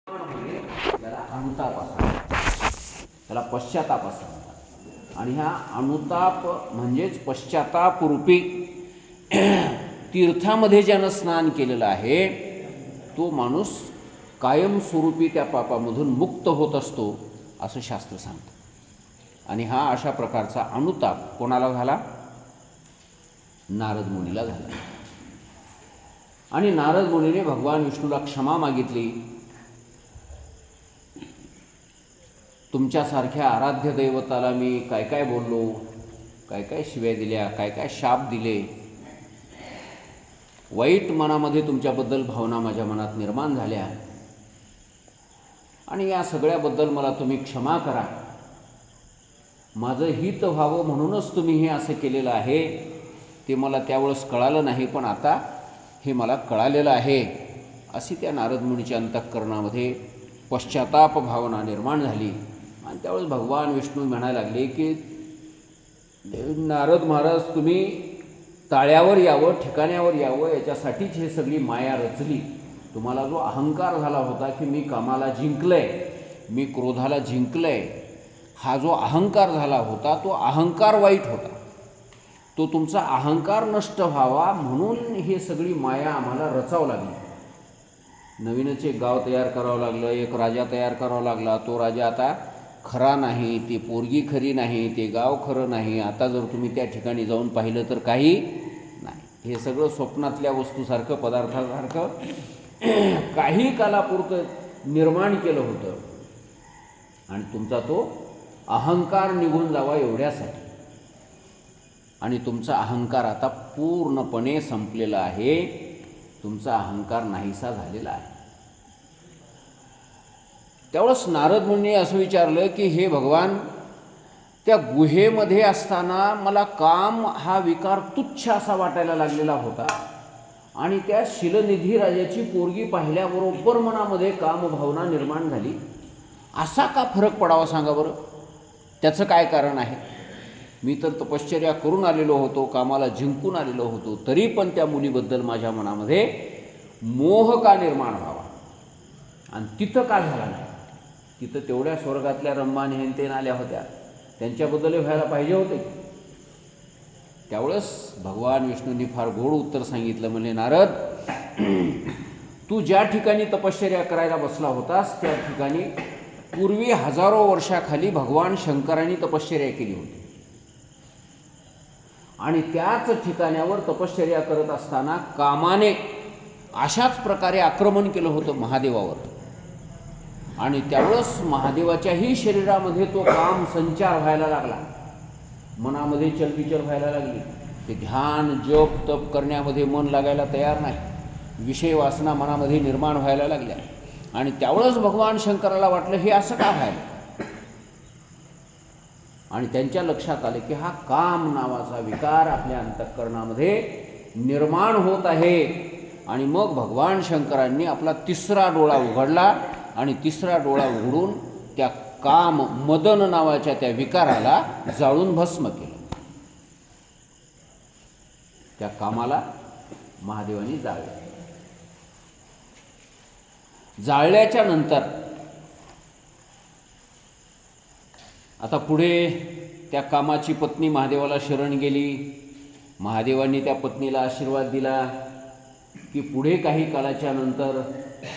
त्याला अनुताप असतात, त्याला पश्चाताप असतात. आणि हा अनुताप म्हणजेच पश्चाताप रूपी तीर्थामध्ये ज्यानं स्नान केलेलं आहे तो माणूस कायमस्वरूपी त्या पापामधून मुक्त होत असतो असं शास्त्र सांगतं. आणि हा अशा प्रकारचा अनुताप कोणाला झाला? नारद मुनीला झाला. आणि नारद मुनीने भगवान विष्णूला क्षमा मागितली. तुमच्यासारख्या आराध्य दैवताला मी काय काय बोललो, काय काय शिव्या दिल्या, काय काय शाप दिले, वाईट मनामध्ये तुमच्याबद्दल भावना माझ्या मनात निर्माण झाल्या आणि या सगळ्याबद्दल मला तुम्ही क्षमा करा. माझं हित व्हावं म्हणूनच तुम्ही हे असं केलेलं आहे. ते मला त्यावेळेस कळालं नाही, पण आता हे मला कळालेलं आहे. अशी त्या नारद मुनीच्या अंतःकरणामध्ये पश्चाताप भावना निर्माण झाली. आणि त्यावेळेस भगवान विष्णू म्हणायला लागले की नारद महाराज, तुम्ही ताळ्यावर यावं, ठिकाण्यावर यावं, याच्यासाठीच हे सगळी माया रचली. तुम्हाला जो अहंकार झाला होता की मी कामाला जिंकलंय, मी क्रोधाला जिंकलंय, हा जो अहंकार झाला होता तो अहंकार वाईट होता. तो तुमचा अहंकार नष्ट व्हावा म्हणून हे सगळी माया आम्हाला रचावं लागली. नवीनच एक गाव तयार करावं लागलं, एक राजा तयार करावा लागला. तो राजा आता खरा नाही, ती पोरगी खरी नाही, ते गाव खरं नाही. आता जर तुम्ही त्या ठिकाणी जाऊन पाहिलं तर काही नाही. हे सगळं स्वप्नातल्या वस्तूसारखं, पदार्थासारखं काही कालापुरतं निर्माण केलं होतं. आणि तुमचा तो अहंकार निघून जावा एवढ्यासाठी. आणि तुमचा अहंकार आता पूर्णपणे संपलेला आहे. तुमचा अहंकार नाहीसा झालेला आहे. त्यावेळेस नारद मुनीने असं विचारलं की हे भगवान, त्या गुहेमध्ये असताना मला काम हा विकार तुच्छ असा वाटायला लागलेला होता आणि त्या शिलनिधी राजाची पोरगी पाहिल्याबरोबर मनामध्ये कामभावना निर्माण झाली. असा का फरक पडावा सांगा बरं? त्याचं काय कारण आहे? मी तर तपश्चर्या करून आलेलो होतो, कामाला जिंकून आलेलो होतो, तरी पण त्या मुलीबद्दल माझ्या मनामध्ये मोह का निर्माण व्हावा? आणि तिथं का झाला नाही? तिथं तेवढ्या स्वर्गातल्या रम्मान हेनतेन आल्या होत्या, त्यांच्याबद्दलही व्हायला पाहिजे होते. त्यावेळेस भगवान विष्णूंनी फार गोड उत्तर सांगितलं. म्हणजे नारद, तू ज्या ठिकाणी तपश्चर्या करायला बसला होतास त्या ठिकाणी पूर्वी हजारो वर्षाखाली भगवान शंकरांनी तपश्चर्या केली होती. आणि त्याच ठिकाणावर तपश्चर्या करत असताना कामाने अशाच प्रकारे आक्रमण केलं होतं महादेवावर. आणि त्यावेळेस महादेवाच्याही शरीरामध्ये तो काम संचार व्हायला लागला, मनामध्ये चलबिचल व्हायला लागली. ते ध्यान जप तप करण्यामध्ये मन लागायला तयार नाही, विषय वासना मनामध्ये निर्माण व्हायला लागल्या. आणि त्यावेळेस भगवान शंकराला वाटलं हे असं का व्हायला? आणि त्यांच्या लक्षात आले की हा काम नावाचा विकार आपल्या अंतःकरणामध्ये निर्माण होत आहे. आणि मग भगवान शंकरांनी आपला तिसरा डोळा उघडला आणि तिसरा डोळा उघडून त्या काम मदन नावाच्या त्या विकाराला जाळून भस्म केलं. त्या कामाला महादेवांनी जाळलं. जाळल्याच्या नंतर आता पुढे त्या कामाची पत्नी महादेवाला शरण गेली. महादेवांनी त्या पत्नीला आशीर्वाद दिला की पुढे काही काळाच्या नंतर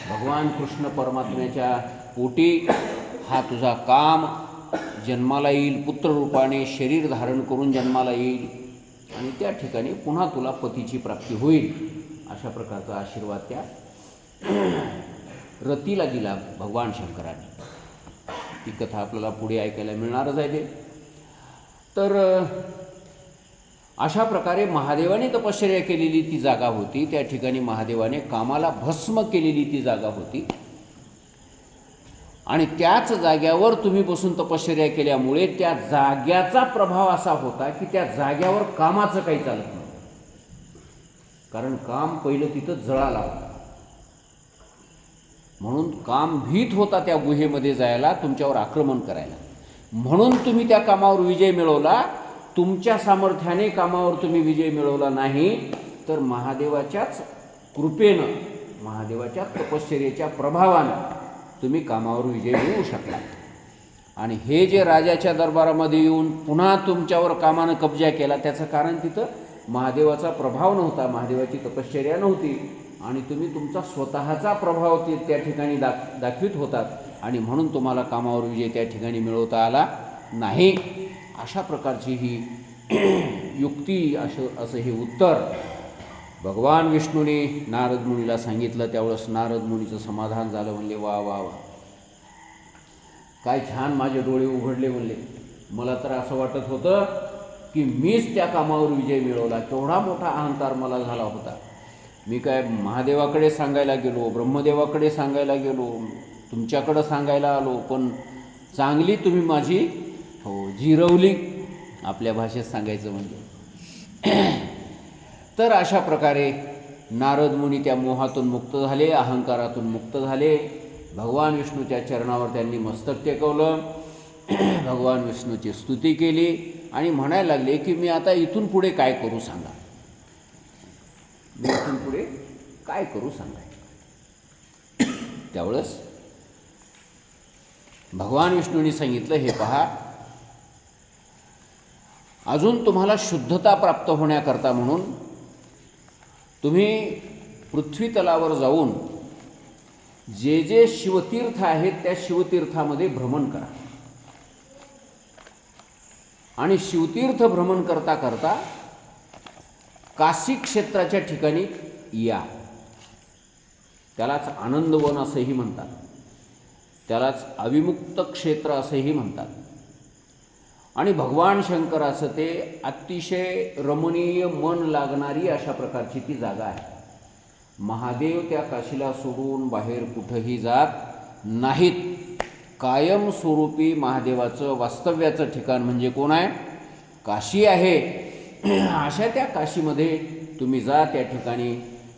भगवान कृष्ण परमात्म्याच्या पोटी हा तुझा काम जन्माला येईल, पुत्ररूपाने शरीर धारण करून जन्माला येईल आणि त्या ठिकाणी पुन्हा तुला पतीची प्राप्ती होईल. अशा प्रकारचा आशीर्वाद त्या रतीला दिला भगवान शंकरांनी. ती कथा आपल्याला पुढे ऐकायला मिळणारच आहे ते. तर अशा प्रकारे महादेवाने तपश्चर्या केलेली ती जागा होती. त्या ठिकाणी महादेवाने कामाला भस्म केलेली ती जागा होती. आणि त्याच जाग्यावर तुम्ही बसून तपश्चर्या केल्यामुळे त्या जाग्याचा प्रभाव असा होता की त्या जाग्यावर कामाचं काही चालत नव्हतं. कारण काम पहिलं तिथं जळाला होता. म्हणून काम भीत होता त्या गुहेमध्ये जायला, तुमच्यावर आक्रमण करायला. म्हणून तुम्ही त्या कामावर विजय मिळवला. तुमच्या सामर्थ्याने कामावर तुम्ही विजय मिळवला नाही, तर महादेवाच्याच कृपेनं, महादेवाच्या तपश्चर्येच्या प्रभावानं तुम्ही कामावर विजय मिळवू शकला. आणि हे जे राजाच्या दरबारामध्ये येऊन पुन्हा तुमच्यावर कामानं कब्जा केला, त्याचं कारण तिथं महादेवाचा प्रभाव नव्हता, महादेवाची तपश्चर्या नव्हती आणि तुम्ही तुमचा स्वतःचा प्रभाव त्या ठिकाणी दाखवित होतात आणि म्हणून तुम्हाला कामावर विजय त्या ठिकाणी मिळवता आला नाही. अशा प्रकारची ही युक्ती, असं हे उत्तर भगवान विष्णूने नारद मुनीला सांगितलं. त्यावेळेस नारद मुनीचं समाधान झालं. म्हणले वा वा वा, काय छान माझे डोळे उघडले. म्हणले मला तर असं वाटत होतं की मीच त्या कामावर विजय मिळवला, केवढा मोठा अहंकार मला झाला होता. मी काय महादेवाकडे सांगायला गेलो, ब्रह्मदेवाकडे सांगायला गेलो, तुमच्याकडं सांगायला आलो, पण चांगली तुम्ही माझी जिरवली, आपल्या भाषेत सांगायचं म्हणजे. तर अशा प्रकारे नारद मुनी त्या मोहातून मुक्त झाले, अहंकारातून मुक्त झाले. भगवान विष्णूच्या चरणावर त्यांनी मस्तक टेकवलं, भगवान विष्णूची स्तुती केली आणि म्हणायला लागले की मी आता इथून पुढे काय करू सांगा, मी इथून पुढे काय करू सांगा. त्यावेळेस भगवान विष्णूंनी सांगितलं, हे पहा, अजून तुम्हाला शुद्धता प्राप्त होण्याकरता म्हणून तुम्ही पृथ्वी तलावर जाऊन जे जे शिवतीर्थ आहेत त्या शिवतीर्थामध्ये भ्रमण करा आणि शिवतीर्थ भ्रमण करता करता काशी क्षेत्राच्या ठिकाणी या. त्यालाच आनंदवन असंही म्हणतात, त्यालाच अविमुक्त क्षेत्र असंही म्हणतात. आणि भगवान शंकराचं ते अतिशय रमणीय, मन लागणारी अशा प्रकारची ती जागा आहे. महादेव त्या काशीला सोडून बाहेर कुठंही जात नाहीत. कायमस्वरूपी महादेवाचं वास्तव्याचं ठिकाण म्हणजे कोण आहे? काशी आहे. अशा त्या काशीमध्ये तुम्ही जा, त्या ठिकाणी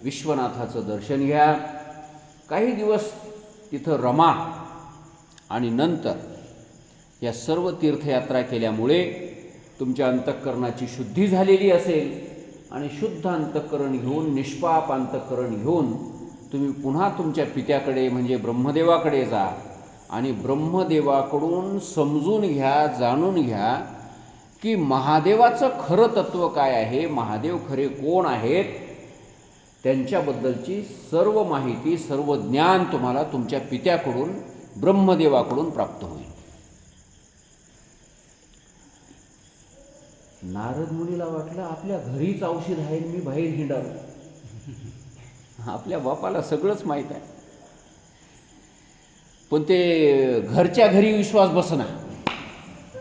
विश्वनाथाचं दर्शन घ्या, काही दिवस तिथं रमा आणि नंतर या सर्व तीर्थयात्रा केल्यामुळे तुमच्या अंतःकरणाची शुद्धी झालेली असेल आणि शुद्ध अंतःकरण घेऊन, निष्पाप अंतःकरण घेऊन तुम्ही पुन्हा तुमच्या पित्याकडे म्हणजे ब्रह्मदेवाकडे जा आणि ब्रह्मदेवाकडून समजून घ्या, जाणून घ्या की महादेवाचं खरं तत्त्व काय आहे, महादेव खरे कोण आहेत, त्यांच्याबद्दलची सर्व माहिती, सर्व ज्ञान तुम्हाला तुमच्या पित्याकडून, ब्रह्मदेवाकडून प्राप्त होईल. नारद मुनीला वाटलं आपल्या घरीच औषध आहे, मी बाहेर हिंडालो. आपल्या बापाला सगळंच माहीत आहे, पण ते घरच्या घरी विश्वास बसना.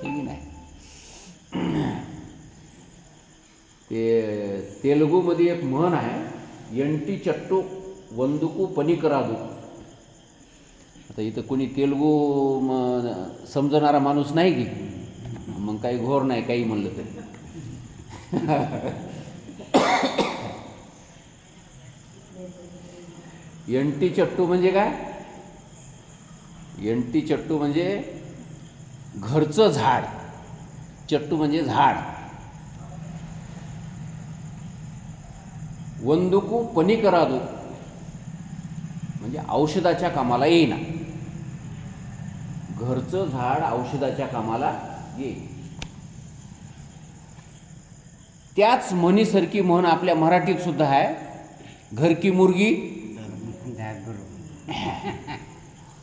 नाही, ते तेलुगूमध्ये एक म्हण आहे, एंटी चट्टू वंदुकू पनिकरादू. आता इथं कोणी तेलुगू समजणारा माणूस नाही की, मग काही घोर नाही, काही म्हणलं तरी. एंटी चट्टू म्हणजे काय? एंटी चट्टू म्हणजे घरचं झाड, चट्टू म्हणजे झाड. वंदुकू पनिकरादू म्हणजे औषधाच्या कामाला येईना. घरचं झाड औषधाच्या कामाला येईल. त्याच म्हणीसारखी म्हण आपल्या मराठीत सुद्धा आहे, घर की मुर्गी.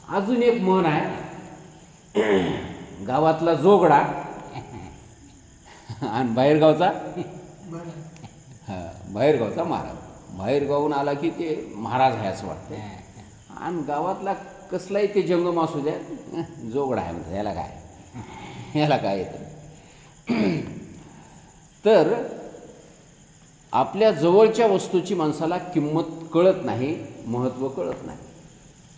अजून एक म्हण आहे, गावातला जोगडा आणि बाहेरगावचा बाहेरगावचा महाराज. बाहेरगावून आला की ते महाराज आहे असं वाटतं, आणि गावातला कसलाही ते जंगम असू द्या, जोगडा आहे म्हणतात. याला काय येतं? तर आपल्या जवळच्या वस्तूची माणसाला किंमत कळत नाही, महत्त्व कळत नाही.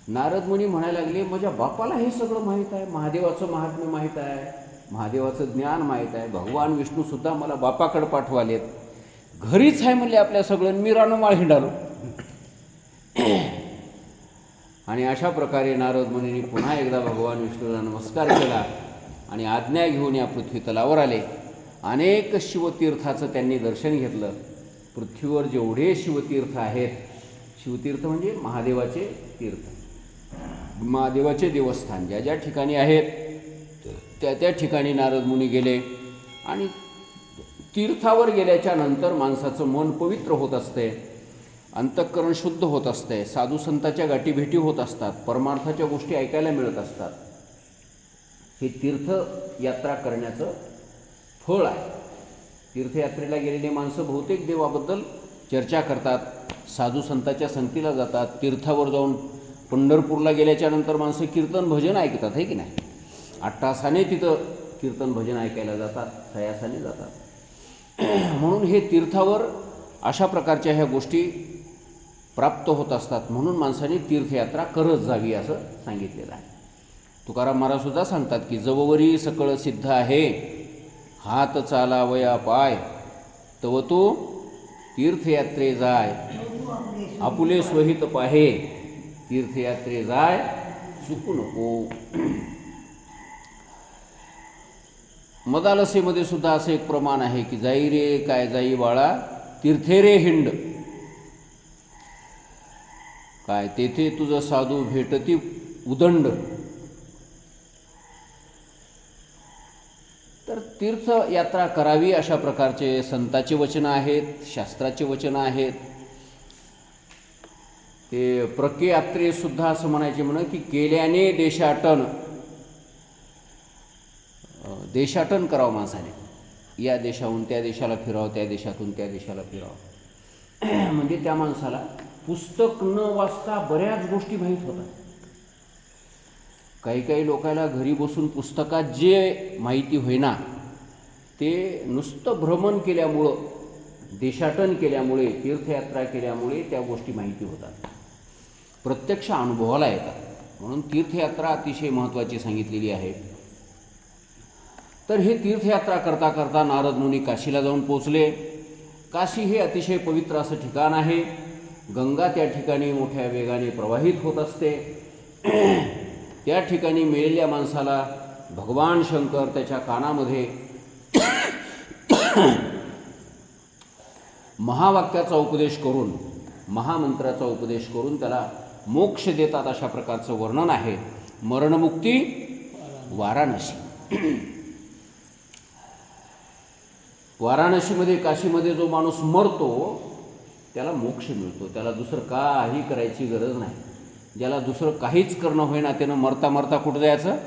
नारद मुनी म्हणायला लागले, माझ्या बापाला हे सगळं माहीत आहे, महादेवाचं महात्म्य माहीत आहे, महादेवाचं ज्ञान माहीत आहे, भगवान विष्णूसुद्धा मला बापाकडे पाठवालेत, घरीच आहे म्हणले आपल्या सगळं, मी रानोमाळ हिंडालो. आणि अशा प्रकारे नारद मुनींनी पुन्हा एकदा भगवान विष्णूला नमस्कार केला आणि आज्ञा घेऊन या पृथ्वी तलावर आले. अनेक शिवतीर्थाचं त्यांनी दर्शन घेतलं. पृथ्वीवर जेवढे शिवतीर्थ आहेत, शिवतीर्थ म्हणजे महादेवाचे तीर्थ, महादेवाचे देवस्थान ज्या ज्या ठिकाणी आहेत त्या त्या ठिकाणी नारद मुनी गेले. आणि तीर्थावर गेल्याच्या नंतर माणसाचं मन पवित्र होत असते, अंतःकरण शुद्ध होत असते, साधू संतांच्या गाठीभेटी होत असतात, परमार्थाच्या गोष्टी ऐकायला मिळत असतात. हे तीर्थयात्रा करण्याचं फळ आहे. तीर्थयात्रेला गेलेली माणसं बहुतेक देवाबद्दल चर्चा करतात, साधू संतांच्या संगतीला जातात. तीर्थावर जाऊन पंढरपूरला गेल्याच्या नंतर माणसं कीर्तन भजन ऐकतात, आहे की नाही. 8 तासाने तिथं कीर्तन भजन ऐकायला जातात, सयासाने जातात. म्हणून हे तीर्थावर अशा प्रकारच्या ह्या गोष्टी प्राप्त होत असतात. म्हणून माणसाने तीर्थयात्रा करत जावी असं सांगितलेलं आहे. तुकाराम महाराजसुद्धा सांगतात की जववरी सकळ सिद्ध आहे, हात चालावया पाय, तव तो तीर्थयात्रे जाय आपुले स्वहित पाहे. तीर्थयात्रे जाय चुकू नको. मदालसेमध्ये सुद्धा असं एक प्रमाण आहे की जाई रे काय जाई बाळा तीर्थे रे हिंड, काय तेथे तुझं साधू भेटती उदंड. तर तीर्थयात्रा करावी अशा प्रकारचे संतांचे वचनं आहेत, शास्त्राचे वचनं आहेत. ते प्रकेयात्रेसुद्धा असं म्हणायचे म्हणा की केल्याने देशाटन करावं माणसाने. या देशाहून त्या देशाला फिरावं, त्या देशातून त्या देशाला फिरावं. म्हणजे त्या माणसाला पुस्तक न वाचता बऱ्याच गोष्टी माहीत होतात. काही काही लोकांना घरी बसून पुस्तकात जे माहिती होईना ते नुसतं भ्रमण केल्यामुळं, देशाटन केल्यामुळे, तीर्थयात्रा केल्यामुळे त्या गोष्टी माहिती होतात, प्रत्यक्ष अनुभवाला येतात. म्हणून तीर्थयात्रा अतिशय महत्त्वाची सांगितलेली आहे. तर हे तीर्थयात्रा करता करता नारद मुनी काशीला जाऊन पोचले. काशी हे अतिशय पवित्र असं ठिकाण आहे. गंगा त्या ठिकाणी मोठ्या वेगाने प्रवाहित होत असते. त्या ठिकाणी मेलेल्या माणसाला भगवान शंकर त्याच्या कानामध्ये महावाक्याचा उपदेश करून, महामंत्राचा उपदेश करून त्याला मोक्ष देतात अशा प्रकारचं वर्णन आहे. मरणमुक्ती वाराणसी. वाराणसीमध्ये, काशीमध्ये जो माणूस मरतो त्याला मोक्ष मिळतो. त्याला दुसरं काही करायची गरज नाही. ज्याला दुसरं काहीच करणं होईना त्यानं मरता मरता कुठं जायचं.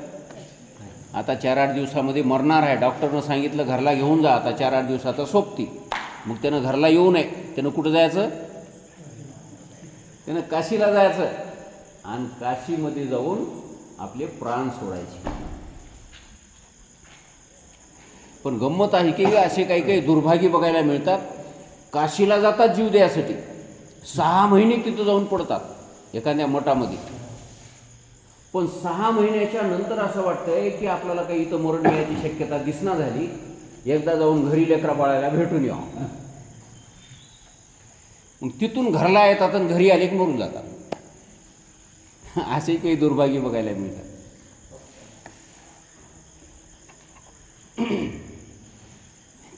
आता 4-8 दिवसामध्ये मरणार आहे, डॉक्टरनं सांगितलं घरला घेऊन जा, आता 4-8 दिवसाचा सोबती. मग त्यानं घरला येऊ नये, त्यानं कुठं जायचं, त्यानं काशीला जायचं आणि काशीमध्ये जाऊन आपले प्राण सोडायचे. पण गंमत आहे की असे काही काही दुर्भागी बघायला मिळतात. काशीला जातात जीव द्यायसाठी, 6 महिने तिथं जाऊन पडतात एखाद्या मठामध्ये. पण 6 महिन्याच्या नंतर असं वाटतंय की आपल्याला काही इथं मरण येण्याची शक्यता दिसना झाली, एकदा जाऊन घरी लेकरा बाळायला भेटून यावं. मग तिथून घरला येतात आणि घरी आले की मरून जातात. असे काही दुर्भागी बघायला मिळतात.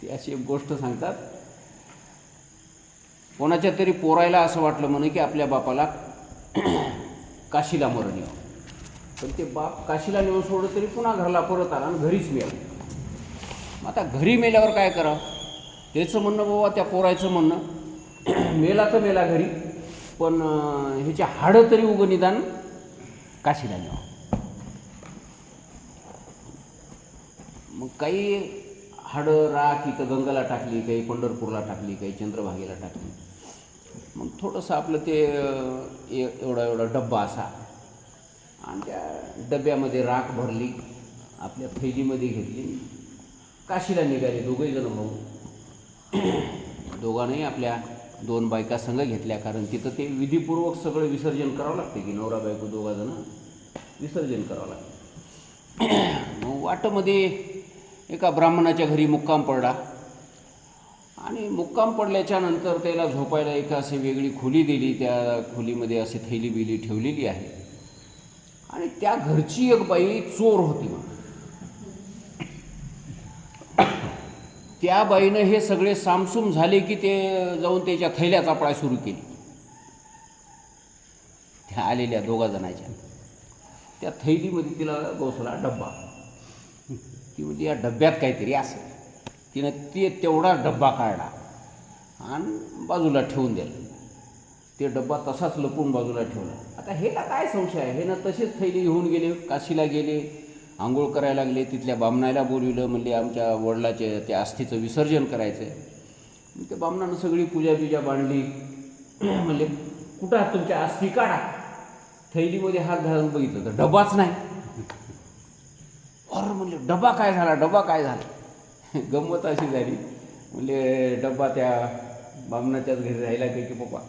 ती अशी एक गोष्ट सांगतात. कोणाच्या तरी पोरायला असं वाटलं म्हणे की आपल्या बापाला काशीला मरण यावं. पण ते बाप काशीला नेऊन सोडलं तरी पुन्हा घरला परत आला आणि घरीच मेला. मग आता घरी मेल्यावर काय करावं. त्याचं म्हणणं बाबा, त्या पोरायचं म्हणणं, मेला तर मेला घरी, पण ह्याची हाडं तरी उगं निदान काशीला न्यावं. मग काही हाडं राख इथं गंगाला टाकली, काही पंढरपूरला टाकली, काही चंद्रभागेला टाकली. मग थोडंसं आपलं ते एवढा डब्बा असा, आणि त्या डब्यामध्ये राख भरली, आपल्या थैलीमध्ये घेतली, काशीला निघाले दोघंही जण भाऊ. दोघांनाही आपल्या 2 बायका संघ घेतल्या, कारण तिथं ते विधीपूर्वक सगळं विसर्जन करावं लागते की नवरा बायको दोघाजणं विसर्जन करावं लागतं. मग वाटमध्ये एका ब्राह्मणाच्या घरी मुक्काम पडला, आणि मुक्काम पडल्याच्या नंतर त्याला झोपायला एक अशी वेगळी खोली दिली. त्या खोलीमध्ये अशी थैली बिली ठेवलेली आहे, आणि त्या घरची एक बाई चोर होती. मग त्या बाईनं हे सगळे सामसूम झाले की ते जाऊन त्याच्या थैल्या चापळा सुरू केली त्या आलेल्या 2 जणांच्या. त्या थैलीमध्ये तिला गवसला डब्बा. ती म्हणजे या डब्यात काहीतरी असेल. तिनं तेवढा डब्बा काढला आणि बाजूला ठेवून दिला. ते डब्बा तसाच लपून बाजूला ठेवला. आता हे का काय संशय आहे. हे ना तसेच थैली घेऊन गेले, काशीला गेले, आंघोळ करायला लागले. तिथल्या बामणाला बोलविलं, म्हणले आमच्या वडिलाचे त्या अस्थीचं विसर्जन करायचं आहे. मग त्या बामणानं सगळी पूजा बांधली. म्हणले कुठं आहात, तुमच्या अस्थी काढा. थैलीमध्ये हात घालून बघितलं तर डब्बाच नाही. अरे म्हणले डब्बा काय झाला. गंमत अशी झाली. म्हणले डब्बा त्या बामणाच्याच घरी राहिला की पप्पा.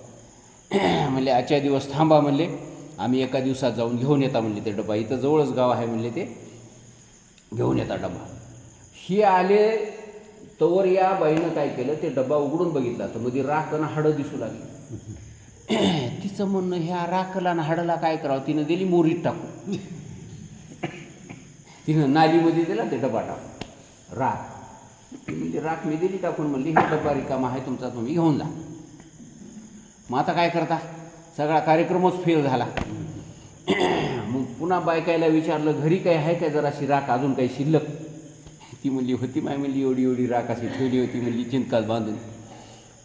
म्हणले आजच्या दिवस थांबा, म्हणले आम्ही एका दिवसात जाऊन घेऊन येता. म्हणले ते डब्बा इथं जवळच गाव आहे, म्हणले ते घेऊन येता डब्बा. ही आले तोवर या बाईनं काय केलं, ते डब्बा उघडून बघितला तर मध्ये राख आणि हाडं दिसू लागली. तिचं म्हणणं ह्या राखला आणि हाडाला काय करावं. तिनं दिली मोरीत टाकून. तिनं नालीमध्ये दिला ते डबा टाकून राख. म्हणजे राख मी दिली टाकून. म्हणली हे डब्बा रिकामा आहे तुमचा, तुम्ही घेऊन जा. मग आता काय करता, सगळा कार्यक्रमच फेल झाला. मग पुन्हा बायकायला विचारलं घरी काय आहे काय जराशी राख अजून काही शिल्लक. ती म्हणली होती माय, म्हणली एवढी राख अशी ठेवली होती, म्हणली चिंतकात बांधून.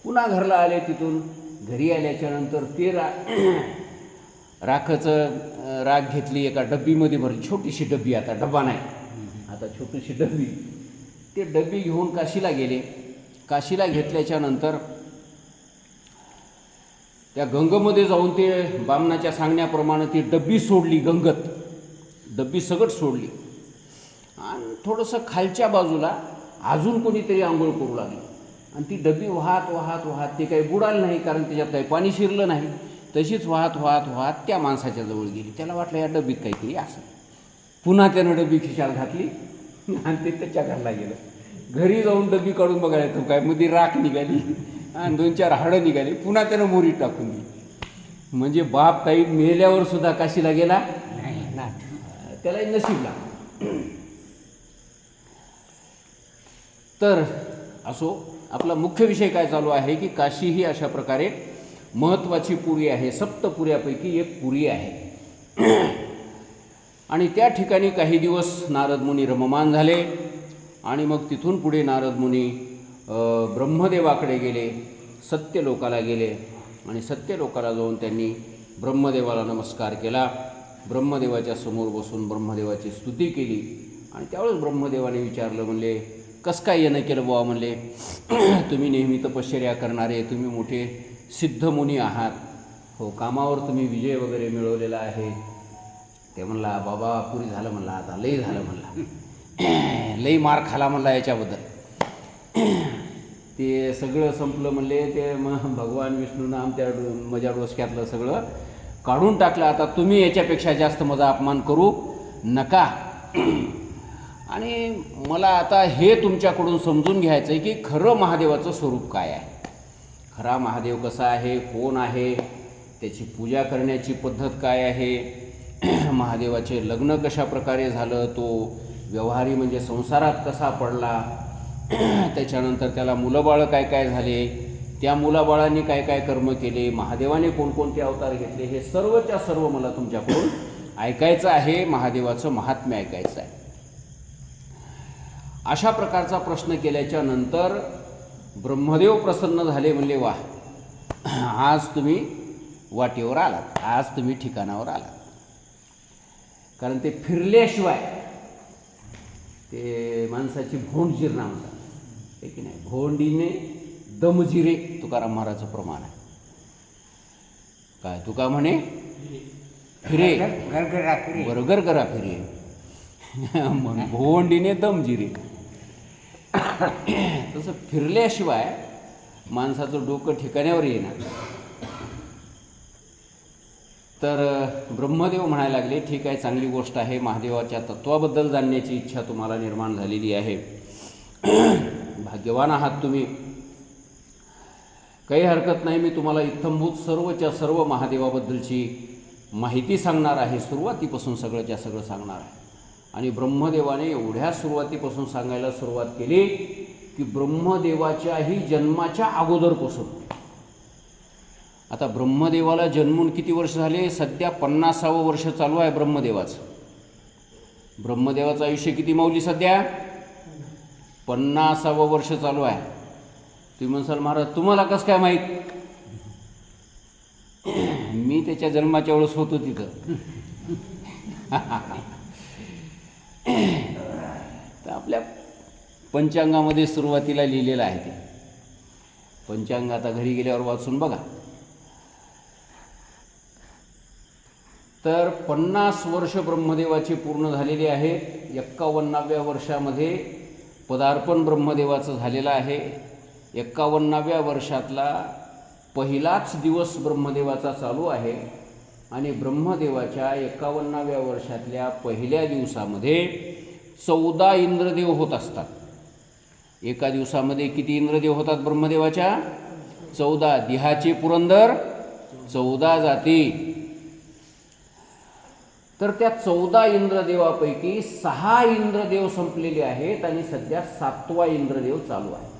पुन्हा घरला आले. तिथून घरी आल्याच्या नंतर ते राखाचं राख घेतली, एका डब्बीमध्ये भरली. छोटीशी डब्बी, आता डब्बा नाही, आता छोटीशी डब्बी. ते डब्बी घेऊन काशीला गेले. काशीला घेतल्याच्या नंतर त्या गंगेमध्ये जाऊन ते बामणाच्या सांगण्याप्रमाणे ती डब्बी सोडली. डब्बी सगट सोडली आणि थोडंसं खालच्या बाजूला अजून कोणीतरी आंघोळ करू लागली. आणि ती डब्बी वाहत ते काही बुडाल नाही, कारण त्याच्यात काही पाणी शिरलं नाही. तशीच वाहत त्या माणसाच्या जवळ गेली. त्याला वाटलं या डब्बीत काहीतरी असं. पुन्हा त्यानं डब्बी खिशाला घातली आणि ते त्याच्या घरला गेलं. घरी जाऊन डब्बी काढून बघायला तो काय मध्ये राख निघाली आणि 2-4 हाडं निघाली. पुन्हा त्यानं मोरीत टाकून दिली. म्हणजे बाप काही मेल्यावर सुद्धा काशीला गेला नाही, त्यालाही नशीब लागलं. तर असो, आपला मुख्य विषय काय चालू आहे की काशी ही अशा प्रकारे महत्त्वाची पुरी आहे. सप्तपुऱ्यापैकी एक पुरी आहे. आणि त्या ठिकाणी काही दिवस नारद मुनी रममान झाले. आणि मग तिथून पुढे नारद मुनी ब्रह्मदेवाकडे गेले, सत्यलोकाला गेले. आणि सत्यलोकाला जाऊन त्यांनी ब्रह्मदेवाला नमस्कार केला. ब्रह्मदेवाच्या समोर बसून ब्रह्मदेवाची स्तुती केली. आणि त्यावेळेस ब्रह्मदेवाने विचारलं, म्हणले कसं काय येणं केलं बुवा. म्हणले तुम्ही नेहमी तपश्चर्या करणारे, तुम्ही मोठे सिद्ध मुनी आहात. हो, कामावर तुम्ही विजय वगैरे मिळवलेला आहे. ते म्हणला बाबा पुरी झालं, म्हणला आता लई झालं, म्हणला लई मार खाला, म्हणला याच्याबद्दल. ते सगळं संपलं. म्हणले ते मग भगवान विष्णूनं आमच्या माझ्या डोसक्यातलं सगळं काढून टाकलं. आता तुम्ही याच्यापेक्षा जास्त माझा अपमान करू नका. आणि मला आता हे तुमच्याकडून समजून घ्यायचं आहे की खरं महादेवाचं स्वरूप काय आहे. खरा महादेव कसा आहे, कोण आहे, त्याची पूजा करण्याची पद्धत काय आहे, महादेवाचे लग्न कशा प्रकारे झालं, तो व्यवहारी म्हणजे संसारात कसा पडला, त्याच्यानंतर त्याला मुलंबाळं काय काय झाले, त्या मुलाबाळांनी काय काय कर्म केले, महादेवाने कोणकोणते अवतार घेतले, हे सर्वच्या सर्व मला तुमच्याकडून ऐकायचं आहे. महादेवाचं महात्म्य ऐकायचं आहे. अशा प्रकारचा प्रश्न केल्याच्या नंतर ब्रह्मदेव प्रसन्न झाले. म्हणले वा, आज तुम्ही वाटेवर आलात, आज तुम्ही ठिकाणावर आलात. कारण ते फिरल्याशिवाय ते माणसाची भोंड जिरणार म्हणतात, हे की नाही. भोंडीने दमजिरे तुकाराम महाराजचं प्रमाण आहे. काय तुका म्हणे, फिरे बरोबर करा फिरे, मग भोंडीने दमजिरे. तसं फिरल्याशिवाय माणसाचं डोकं ठिकाण्यावर येणार. तर ब्रह्मदेव म्हणायला लागले, ठीक आहे, चांगली गोष्ट आहे, महादेवाच्या तत्वाबद्दल जाणण्याची इच्छा तुम्हाला निर्माण झालेली आहे, भाग्यवान आहात तुम्ही. काही हरकत नाही, मी तुम्हाला इत्थंभूत सर्वच्या सर्व महादेवाबद्दलची माहिती सांगणार आहे, सुरुवातीपासून सगळंच्या सगळं सांगणार आहे. आणि ब्रह्मदेवाने एवढ्या सुरुवातीपासून सांगायला सुरुवात केली की ब्रह्मदेवाच्याही जन्माच्या अगोदरपासून. आता ब्रह्मदेवाला जन्मून किती वर्ष झाले, सध्या 50वे वर्ष चालू आहे ब्रह्मदेवाचं. ब्रह्मदेवाचं आयुष्य किती माऊली सध्या? 50वं वर्ष चालू आहे. तुम्ही म्हणसाल महाराज तुम्हाला कसं काय माहीत? मी त्याच्या जन्माच्या वेळेस होतो तिथं. तर आपल्या पंचांगामध्ये सुरुवातीला लिहिलेलं आहे ते. पंचांग आता घरी गेल्यावर वाचून बघा. तर 50 वर्ष ब्रह्मदेवाचे पूर्ण झालेले आहेत. 51व्या वर्षामध्ये पदार्पण ब्रह्मदेवाचं झालेलं आहे. 51व्या वर्षातला पहिलाच दिवस ब्रह्मदेवाचा चालू आहे आणि ब्रह्मदेवाच्या 51व्या वर्षातल्या पहिल्या दिवसामध्ये 14 इंद्रदेव होत असतात. एका दिवसामध्ये किती इंद्रदेव होतात ब्रह्मदेवाच्या? 14. दिहाचे पुरंदर 14 जाती. तर त्या 14 इंद्रदेवापैकी 6 इंद्रदेव संपलेले आहेत आणि सध्या 7वा इंद्रदेव चालू आहे.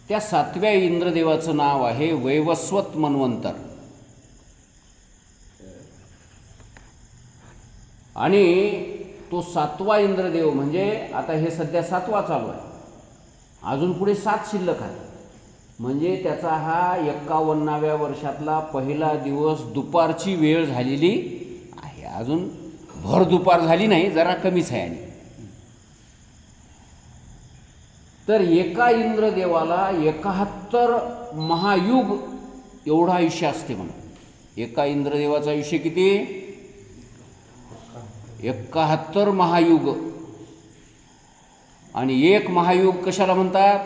त्या 7व्या इंद्रदेवाचं नाव आहे वैवस्वत मन्वंतर. आणि तो 7वा इंद्रदेव म्हणजे आता हे सध्या 7वा चालू आहे, अजून पुढे 7 शिल्लक आहे. म्हणजे त्याचा हा 51व्या वर्षातला पहिला दिवस दुपारची वेळ झालेली आहे. अजून भर दुपार झाली नाही, जरा कमीच आहे. आणि तर एका इंद्रदेवाला 71 महायुग एवढं आयुष्य असते म्हणून. एका इंद्रदेवाचं आयुष्य किती? 71 महायुग. आणि एक महायुग कशाला म्हणतात?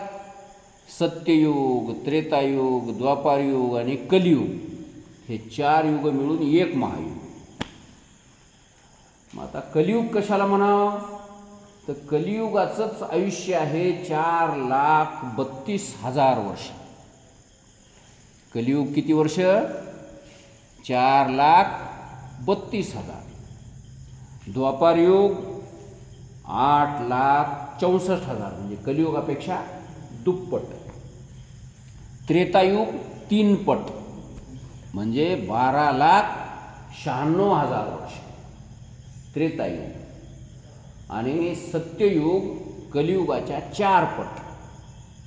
सत्ययुग, त्रेतायुग, द्वापारयुग आणि कलियुग, हे 4 युग मिळून एक महायुग. मग आता कलियुग कशाला म्हणावं? तर कलियुगाचंच आयुष्य आहे 4,32,000 वर्ष. कलियुग किती वर्ष? 4,32,000. द्वापारयुग 8,64,000 म्हणजे कलियुगापेक्षा दुप्पट. त्रेतायुग 3 पट म्हणजे 12,96,000 वर्ष त्रेतायुग. आणि सत्ययुग कलियुगाच्या 4 पट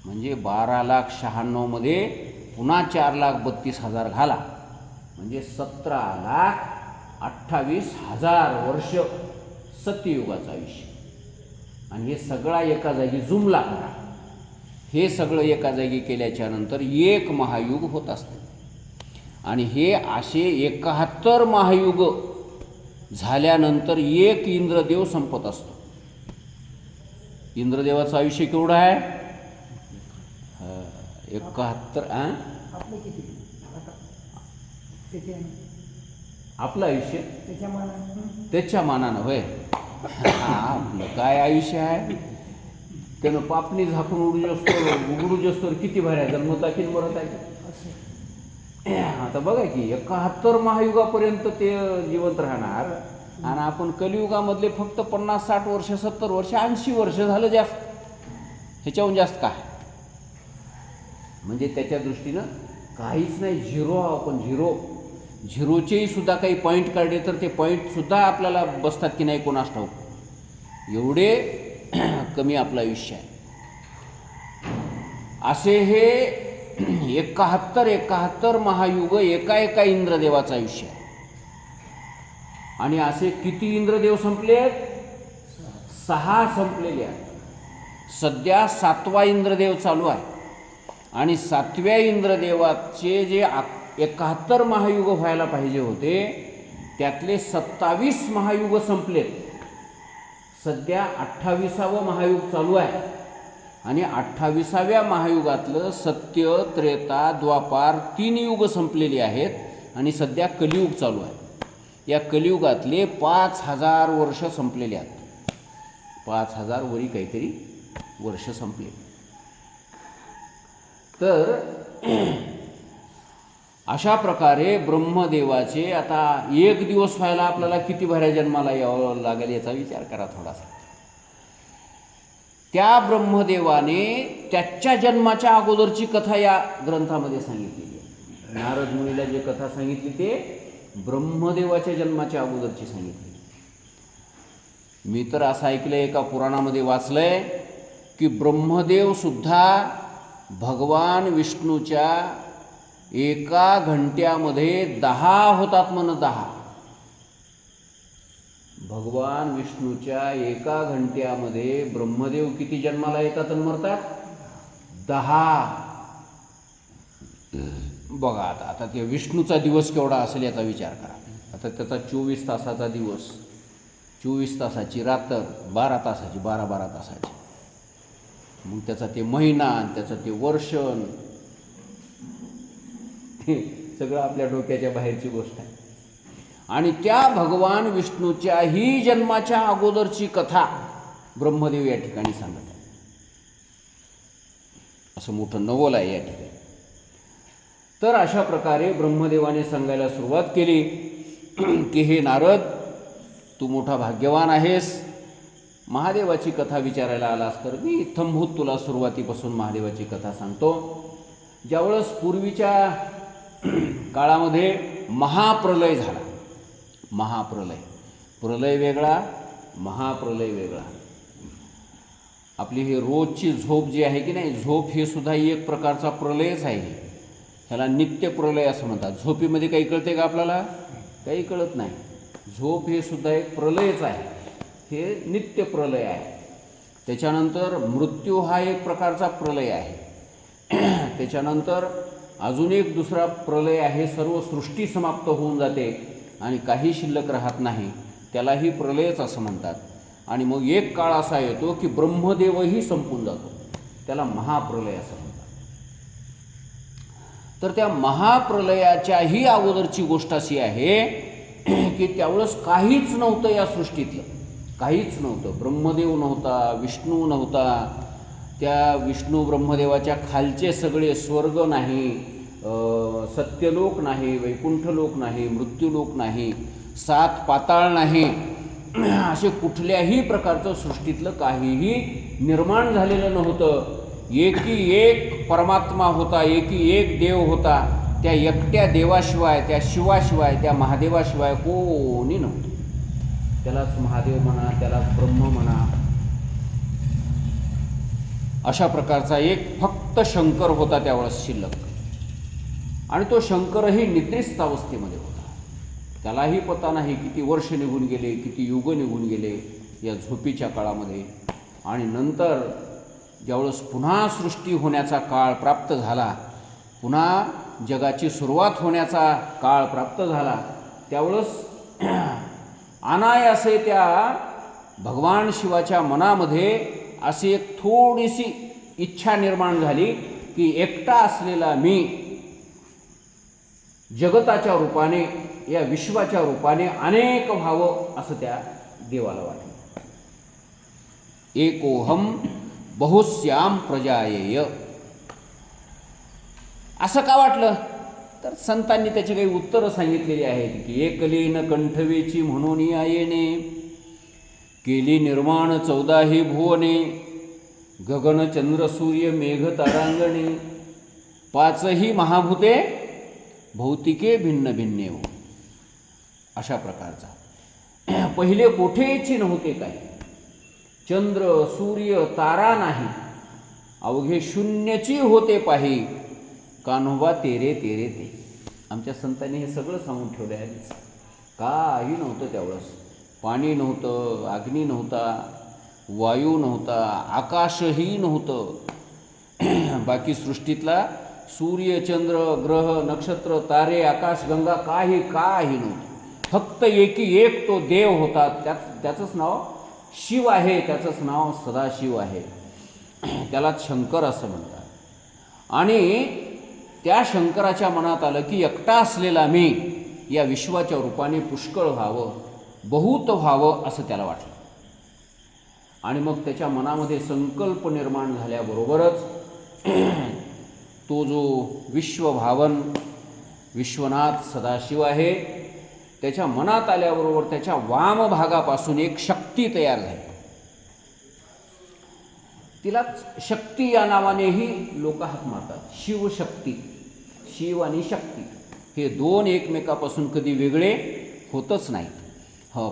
म्हणजे 12,96,000 मध्ये पुन्हा 4,32,000 घाला म्हणजे 17,28,000 वर्ष सत्ययुगाचं आयुष्य. आणि हे सगळा एका जागी जुमला करा. हे सगळं एका जागी केल्याच्या नंतर एक महायुग होत असते. आणि हे असे 71 महायुग झाल्यानंतर एक इंद्रदेव संपत असतो. इंद्रदेवाचं आयुष्य केवढं आहे? 71. आपलं आयुष्य त्याच्या मानानं होय. आपलं काय आयुष्य आहे? त्यानं पापणी झाकून उघडू जसतो किती भऱ्या जन्मता की मरत आहे. आता बघा की 71 महायुगापर्यंत ते जिवंत राहणार आणि आपण कलियुगामधले फक्त 50-60 वर्ष, 70 वर्ष, 80 वर्ष झालं जास्त. ह्याच्याहून जास्त काय म्हणजे त्याच्या दृष्टीनं काहीच नाही. झिरो. आपण झिरोचेही सुद्धा काही पॉईंट काढले तर ते पॉईंटसुद्धा आपल्याला बसतात की नाही कोणास ठाऊक, एवढे कमी आपलं आयुष्य आहे. असे हे 71 महायुग एका इंद्रदेवाचं आयुष्य आहे. आणि असे किती इंद्रदेव संपले? 6 संपलेले आहेत. सध्या 7वा इंद्रदेव चालू आहे. आणि 7व्या इंद्रदेवाचे जे 71 महायुग व्हायला पाहिजे होते त्यातले 27 महायुग संपलेत. सध्या 28वं महायुग चालू आहे. आणि 28व्या महायुगातलं सत्य, त्रेता, द्वापार 3 युग संपलेली आहेत. आणि सध्या कलियुग चालू आहे. या कलियुगातले 5,000 वर्ष संपलेले आहेत. 5,000 वरी काहीतरी वर्ष संपले. तर अशा प्रकारे ब्रह्मदेवाचे आता एक दिवस व्हायला आपल्याला किती भऱ्या जन्माला यावं लागेल याचा विचार करा थोडासा. त्या ब्रह्मदेवाने त्याच्या जन्माच्या अगोदरची कथा या ग्रंथामध्ये सांगितलेली आहे. नारद मुनीला जे कथा सांगितली ते ब्रह्मदेवाच्या जन्माच्या अगोदरची सांगितली. मी तर असं ऐकलं एका पुराणामध्ये वाचलंय की ब्रह्मदेव सुद्धा भगवान विष्णूच्या एका घंट्यामध्ये 10 होतात म्हण 10. भगवान विष्णूच्या एका घंट्यामध्ये ब्रह्मदेव किती जन्माला येतात आणि मरतात? 10. बघा आता ते विष्णूचा दिवस केवढा असेल याचा विचार करा. आता त्याचा 24 तासाचा दिवस, 24 तासाची रात्र, 12 तासाची, 12 तासाची. मग त्याचा ते महिना, त्याचं ते वर्षण, ते सगळं आपल्या डोक्याच्या बाहेरची गोष्ट आहे. आणि त्या भगवान विष्णूच्याही जन्माच्या अगोदरची कथा ब्रह्मदेव या ठिकाणी सांगत आहे. असं मोठं नवल आहे या ठिकाणी. तर अशा प्रकारे ब्रह्मदेवाने सांगायला सुरुवात केली की हे नारद, तू मोठा भाग्यवान आहेस. महादेवाची कथा विचारायला आलास तर मी इत्थंभूत तुला सुरुवातीपासून महादेवाची कथा सांगतो. ज्यावेळेस पूर्वीच्या काळामध्ये महाप्रलय झाला, महाप्रलय, प्रलय वेगळा, महाप्रलय वेगळा. आपली ही रोजची झोप जी आहे की नाही, झोप हे सुद्धा एक प्रकारचा प्रलयच आहे. ह्याला नित्य प्रलय असं म्हणतात. झोपीमध्ये काही कळते का आपल्याला? काही कळत नाही. झोप हे सुद्धा एक प्रलयच आहे, हे नित्य प्रलय आहे. त्याच्यानंतर मृत्यू हा एक प्रकारचा प्रलय आहे. त्याच्यानंतर अजून एक दुसरा प्रलय आहे, सर्व सृष्टी समाप्त होऊन जाते आणि काही शिल्लक राहत नाही, त्यालाही प्रलयच असं म्हणतात. आणि मग एक काळ असा येतो की ब्रह्मदेवही संपून जातो, त्याला महाप्रलय असं म्हणतात. तर त्या महाप्रलयाच्याही अगोदरची गोष्ट अशी आहे की त्यावेळेस काहीच नव्हतं या सृष्टीतलं, काहीच नव्हतं. ब्रह्मदेव नव्हता, विष्णू नव्हता. त्या विष्णू ब्रह्मदेवाच्या खालचे सगळे स्वर्ग नाही, सत्यलोक नाही, वैकुंठलोक नाही, मृत्यूलोक नाही, 7 पाताळ नाही, असे कुठल्याही प्रकारचं सृष्टीतलं काहीही निर्माण झालेलं नव्हतं. एकी एक परमात्मा होता, एकी एक देव होता. त्या एकट्या देवाशिवाय, त्या शिवाशिवाय, त्या महादेवाशिवाय कोणी नव्हतं. त्यालाच महादेव म्हणा, त्यालाच ब्रह्म म्हणा. अशा प्रकारचा एक फक्त शंकर होता त्यावेळेस शिल्लक. आणि तो शंकरही निद्रिस्त अवस्थेमध्ये होता. त्यालाही पता नाही किती वर्ष निघून गेले, किती युग निघून गेले या झोपीच्या काळामध्ये. आणि नंतर ज्यावेळेस पुन्हा सृष्टी होण्याचा काळ प्राप्त झाला, पुन्हा जगाची सुरुवात होण्याचा काळ प्राप्त झाला, त्यावेळेस अनायासे त्या भगवान शिवाच्या मनामध्ये अशी एक थोडीशी इच्छा निर्माण झाली की एकटा असलेला मी जगताच्या रूपाने, या विश्वाच्या रूपाने अनेक व्हावं असं त्या देवाला वाटलं. एकोहम बहुश्याम प्रजायेय. असं का वाटलं? तर संतांनी त्याची काही उत्तरं सांगितलेली आहेत की एकलीन कंठवेची म्हणून आयेने केली निर्माण 14 भुवने, गगन चंद्र सूर्य मेघ तारांगणे, 5 महाभूते भौतिके भिन्न भिन्ने हो. अशा प्रकारचा. पहिले कोठेची नव्हते काही, चंद्र सूर्य तारा नाही, अवघे शून्यची होते पाही, कान्होबा तेरे तेरे ते. आमच्या संतांनी हे सगळं सांगून ठेवलं आहे. काही नव्हतं त्यावेळेस. पाणी नव्हतं, अग्नी नव्हता, वायू नव्हता, आकाशही नव्हतं. बाकी सृष्टीतला सूर्य चंद्र ग्रह नक्षत्र तारे आकाश गंगा काही नव्हतं. फक्त एकी एक तो देव होता. त्याचंच नाव शिव आहे, त्याचंच नाव सदाशिव आहे. त्यालाच शंकर असं म्हणतात. आणि त्या शंकराच्या मनात आलं की एकटा असलेला मी या विश्वाच्या रूपाने पुष्कळ व्हावं, बहुत व्हावं असं त्याला वाटलं. आणि मग त्याच्या मनामध्ये संकल्प निर्माण झाल्याबरोबरच तो जो विश्वभावन विश्वनाथ सदाशिव आहे त्याच्या मनात आल्याबरोबर त्याच्या वामभागापासून एक शक्ती तयार झाली. तिलाच शक्ती या नावानेही लोक हाक मारतात. शिवशक्ती. शिव आणि शक्ती हे दोन एकमेकापासून कधी वेगळे होतच नाही.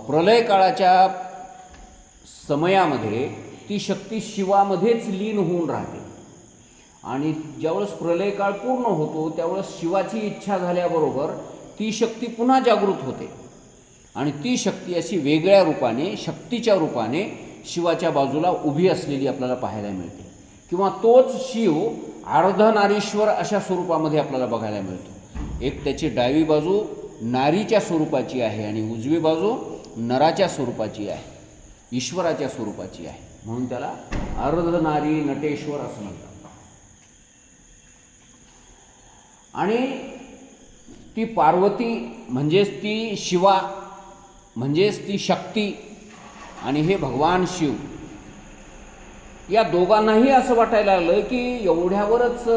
प्रलय काळाच्या समयामध्ये ती शक्ती शिवामध्येच लीन होऊन राहते आणि ज्यावेळेस प्रलयकाळ पूर्ण होतो त्यावेळेस शिवाची इच्छा झाल्याबरोबर ती शक्ती पुन्हा जागृत होते आणि ती शक्ती अशी वेगळ्या रूपाने, शक्तीच्या रूपाने शिवाच्या बाजूला उभी असलेली आपल्याला पाहायला मिळते किंवा तोच शिव अर्धनारीश्वर अशा स्वरूपामध्ये आपल्याला बघायला मिळतो. एक त्याची डावी बाजू नारीच्या स्वरूपाची आहे आणि उजवी बाजू नराच्या स्वरूपाची आहे, ईश्वराच्या स्वरूपाची आहे, म्हणून त्याला अर्धनारी नटेश्वर असं म्हणतात. आणि ती पार्वती म्हणजेच ती शिवा म्हणजेच ती शक्ती आणि हे भगवान शिव या दोघांनाही असं वाटायला लागलं की एवढ्यावरच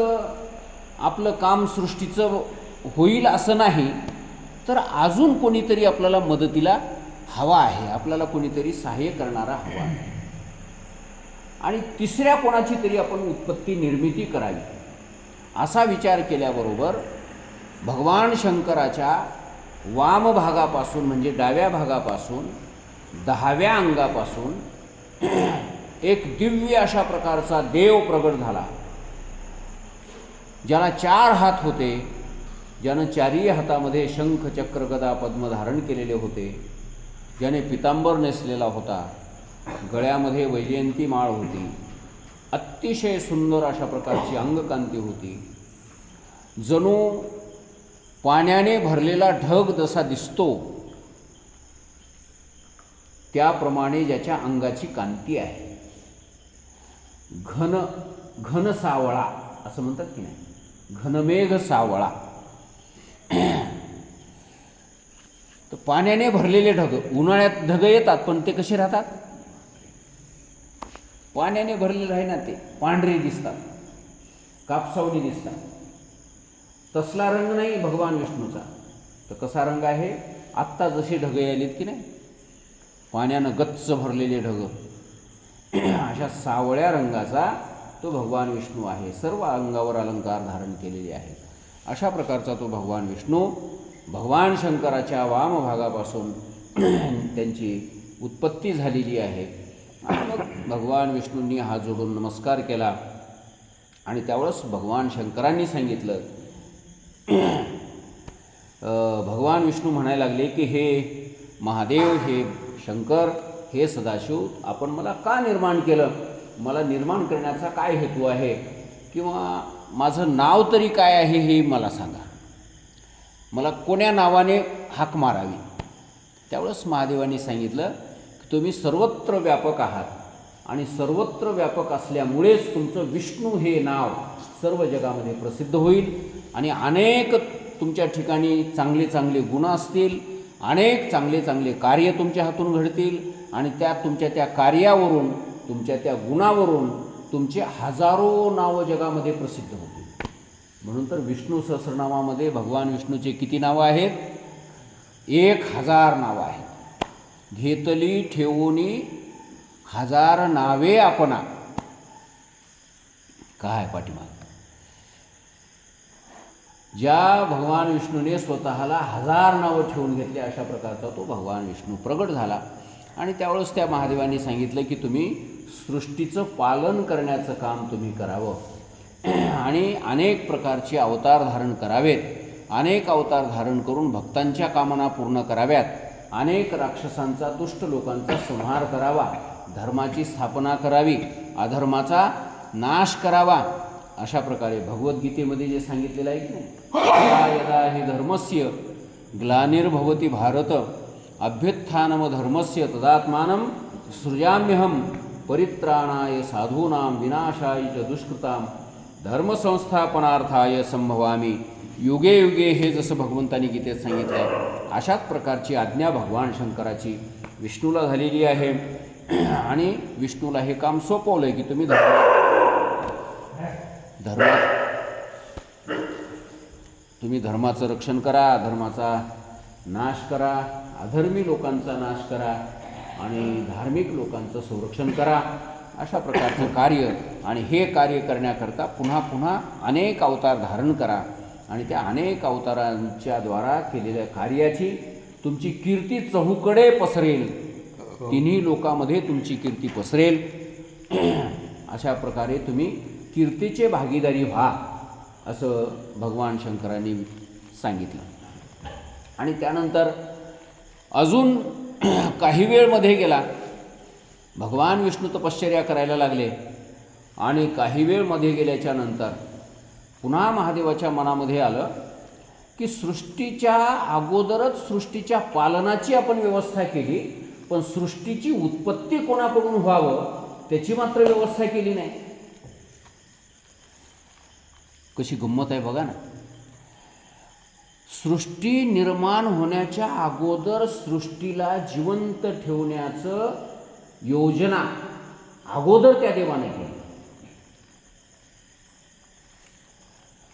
आपलं काम सृष्टीचं होईल असं नाही, तर अजून कोणीतरी आपल्याला मदतीला हवा आहे, आपल्याला कोणीतरी सहाय्य करणारा हवा आहे आणि तिसऱ्या कोणाची तरी आपण उत्पत्ती निर्मिती करावी असा विचार केल्याबरोबर भगवान शंकराच्या वाम भागापासून म्हणजे डाव्या भागापासून 10व्या अंगापासून एक दिव्य अशा प्रकारचा देव प्रगट झाला, ज्याला 4 हात होते, ज्यानं 4ही हातामध्ये शंख चक्र गदा पद्म धारण केलेले होते, ज्याने पितांबर नेसलेला होता, गळ्यामध्ये वैजयंती माळ होती, अतिशय सुंदर अशा प्रकारची अंगकांती होती, जणू पाण्याने भरलेला ढग जसा दिसतो त्याप्रमाणे ज्याच्या अंगाची कांती आहे. घन सावळा असं म्हणतात की नाही, घनमेघ सावळा. तर पाण्याने भरलेले ढग, उन्हाळ्यात ढग येतात पण ते कसे राहतात, पाण्याने भरलेले आहे ना, ते पांढरे दिसतात, कापसावणी दिसतात. तसला रंग नाही भगवान विष्णूचा. तर कसा रंग आहे, आत्ता जसे ढग यायलेत की नाही, पाण्यानं गच्च भरलेले ढग, अशा सावळ्या रंगाचा तो भगवान विष्णू आहे. सर्व अंगावर अलंकार धारण केलेले आहेत. अशा प्रकारचा तो भगवान विष्णू भगवान शंकराच्या वाम भागापासून त्यांची उत्पत्ती झालेली आहे. आणि मग भगवान विष्णूंनी हात जोडून नमस्कार केला आणि त्यावेळेस भगवान शंकरांनी सांगितलं, भगवान विष्णू म्हणायला लागले की हे महादेव, हे शंकर, हे सदाशिव, आपण मला का निर्माण केलं, मला निर्माण करण्याचा काय हेतू आहे, किंवा माझं नाव तरी काय आहे हे मला सांगा, मला कोण्या नावाने हाक मारावी. त्यावेळेस महादेवांनी सांगितलं की तुम्ही सर्वत्र व्यापक आहात आणि सर्वत्र व्यापक असल्यामुळेच तुमचं विष्णू हे नाव सर्व जगामध्ये प्रसिद्ध होईल आणि अनेक तुमच्या ठिकाणी चांगले चांगले गुण असतील, अनेक चांगले चांगले कार्य तुमच्या हातून घडतील आणि तुमच्या त्या कार्यावरून, तुमच्या त्या गुणावरून तुमचे हजारो नावं जगामध्ये प्रसिद्ध होतील. म्हणून तर विष्णू सहस्रनामामध्ये भगवान विष्णूचे किती नावं आहेत, 1000 नावं आहेत. घेतली ठेवूनी 1000 नावे आपणा. काय पाठीमाग, ज्या भगवान विष्णूने स्वतःला 1000 नावं ठेवून घेतली अशा प्रकारचा तो भगवान विष्णू प्रगट झाला. आणि त्यावेळेस त्या महादेवांनी सांगितलं की तुम्ही सृष्टीचं पालन करण्याचं काम तुम्ही करावं आणि अनेक प्रकारचे अवतार धारण करावेत, अनेक अवतार धारण करून भक्तांच्या कामना पूर्ण कराव्यात, अनेक राक्षसांचा, दुष्ट लोकांचा संहार करावा, धर्माची स्थापना करावी, अधर्माचा नाश करावा. अशा प्रकारे भगवद्गीतेमध्ये जे सांगितलेलं आहे की नाही, यदा हि धर्मस्य ग्लानिर्भवति भारत अभ्युत्थानम धर्मस्य तदात्मानं सृजाम्यहं परित्राणाय साधूनां विनाशाय च दुष्कृतां धर्मसंस्थापनार्थाय संभवामी युगे युगे. हे जसं भगवंतांनी गीतेत सांगितलं आहे अशाच प्रकारची आज्ञा भगवान शंकराची विष्णूला झालेली आहे. आणि विष्णूला हे काम सोपवलं आहे की तुम्ही धर्माचं रक्षण करा, धर्माचा नाश करा, अधर्मी लोकांचा नाश करा आणि धार्मिक लोकांचं संरक्षण करा. अशा प्रकारचं कार्य, आणि हे कार्य करण्याकरता पुन्हा पुन्हा अनेक अवतार धारण करा आणि त्या अनेक अवतारांच्या द्वारा केलेल्या कार्याची तुमची कीर्ती चहूकडे पसरेल तिन्ही लोकांमध्ये तुमची कीर्ती पसरेल. अशा प्रकारे तुम्ही कीर्तीचे भागीदारी व्हा असं भगवान शंकरांनी सांगितलं. आणि त्यानंतर अजून काही वेळ मध्ये गेला. भगवान विष्णू तपश्चर्या करायला लागले आणि काही वेळ मध्ये गेल्याच्या नंतर पुन्हा महादेवाच्या मनामध्ये आलं की सृष्टीच्या अगोदरच सृष्टीच्या पालनाची आपण व्यवस्था केली, पण सृष्टीची उत्पत्ती कोणाकडून व्हावं त्याची मात्र व्यवस्था केली नाही. कशी गंमत आहे बघा ना. सृष्टी निर्माण होण्याच्या अगोदर सृष्टीला जिवंत ठेवण्याचं योजना अगोदर त्या देवाने केली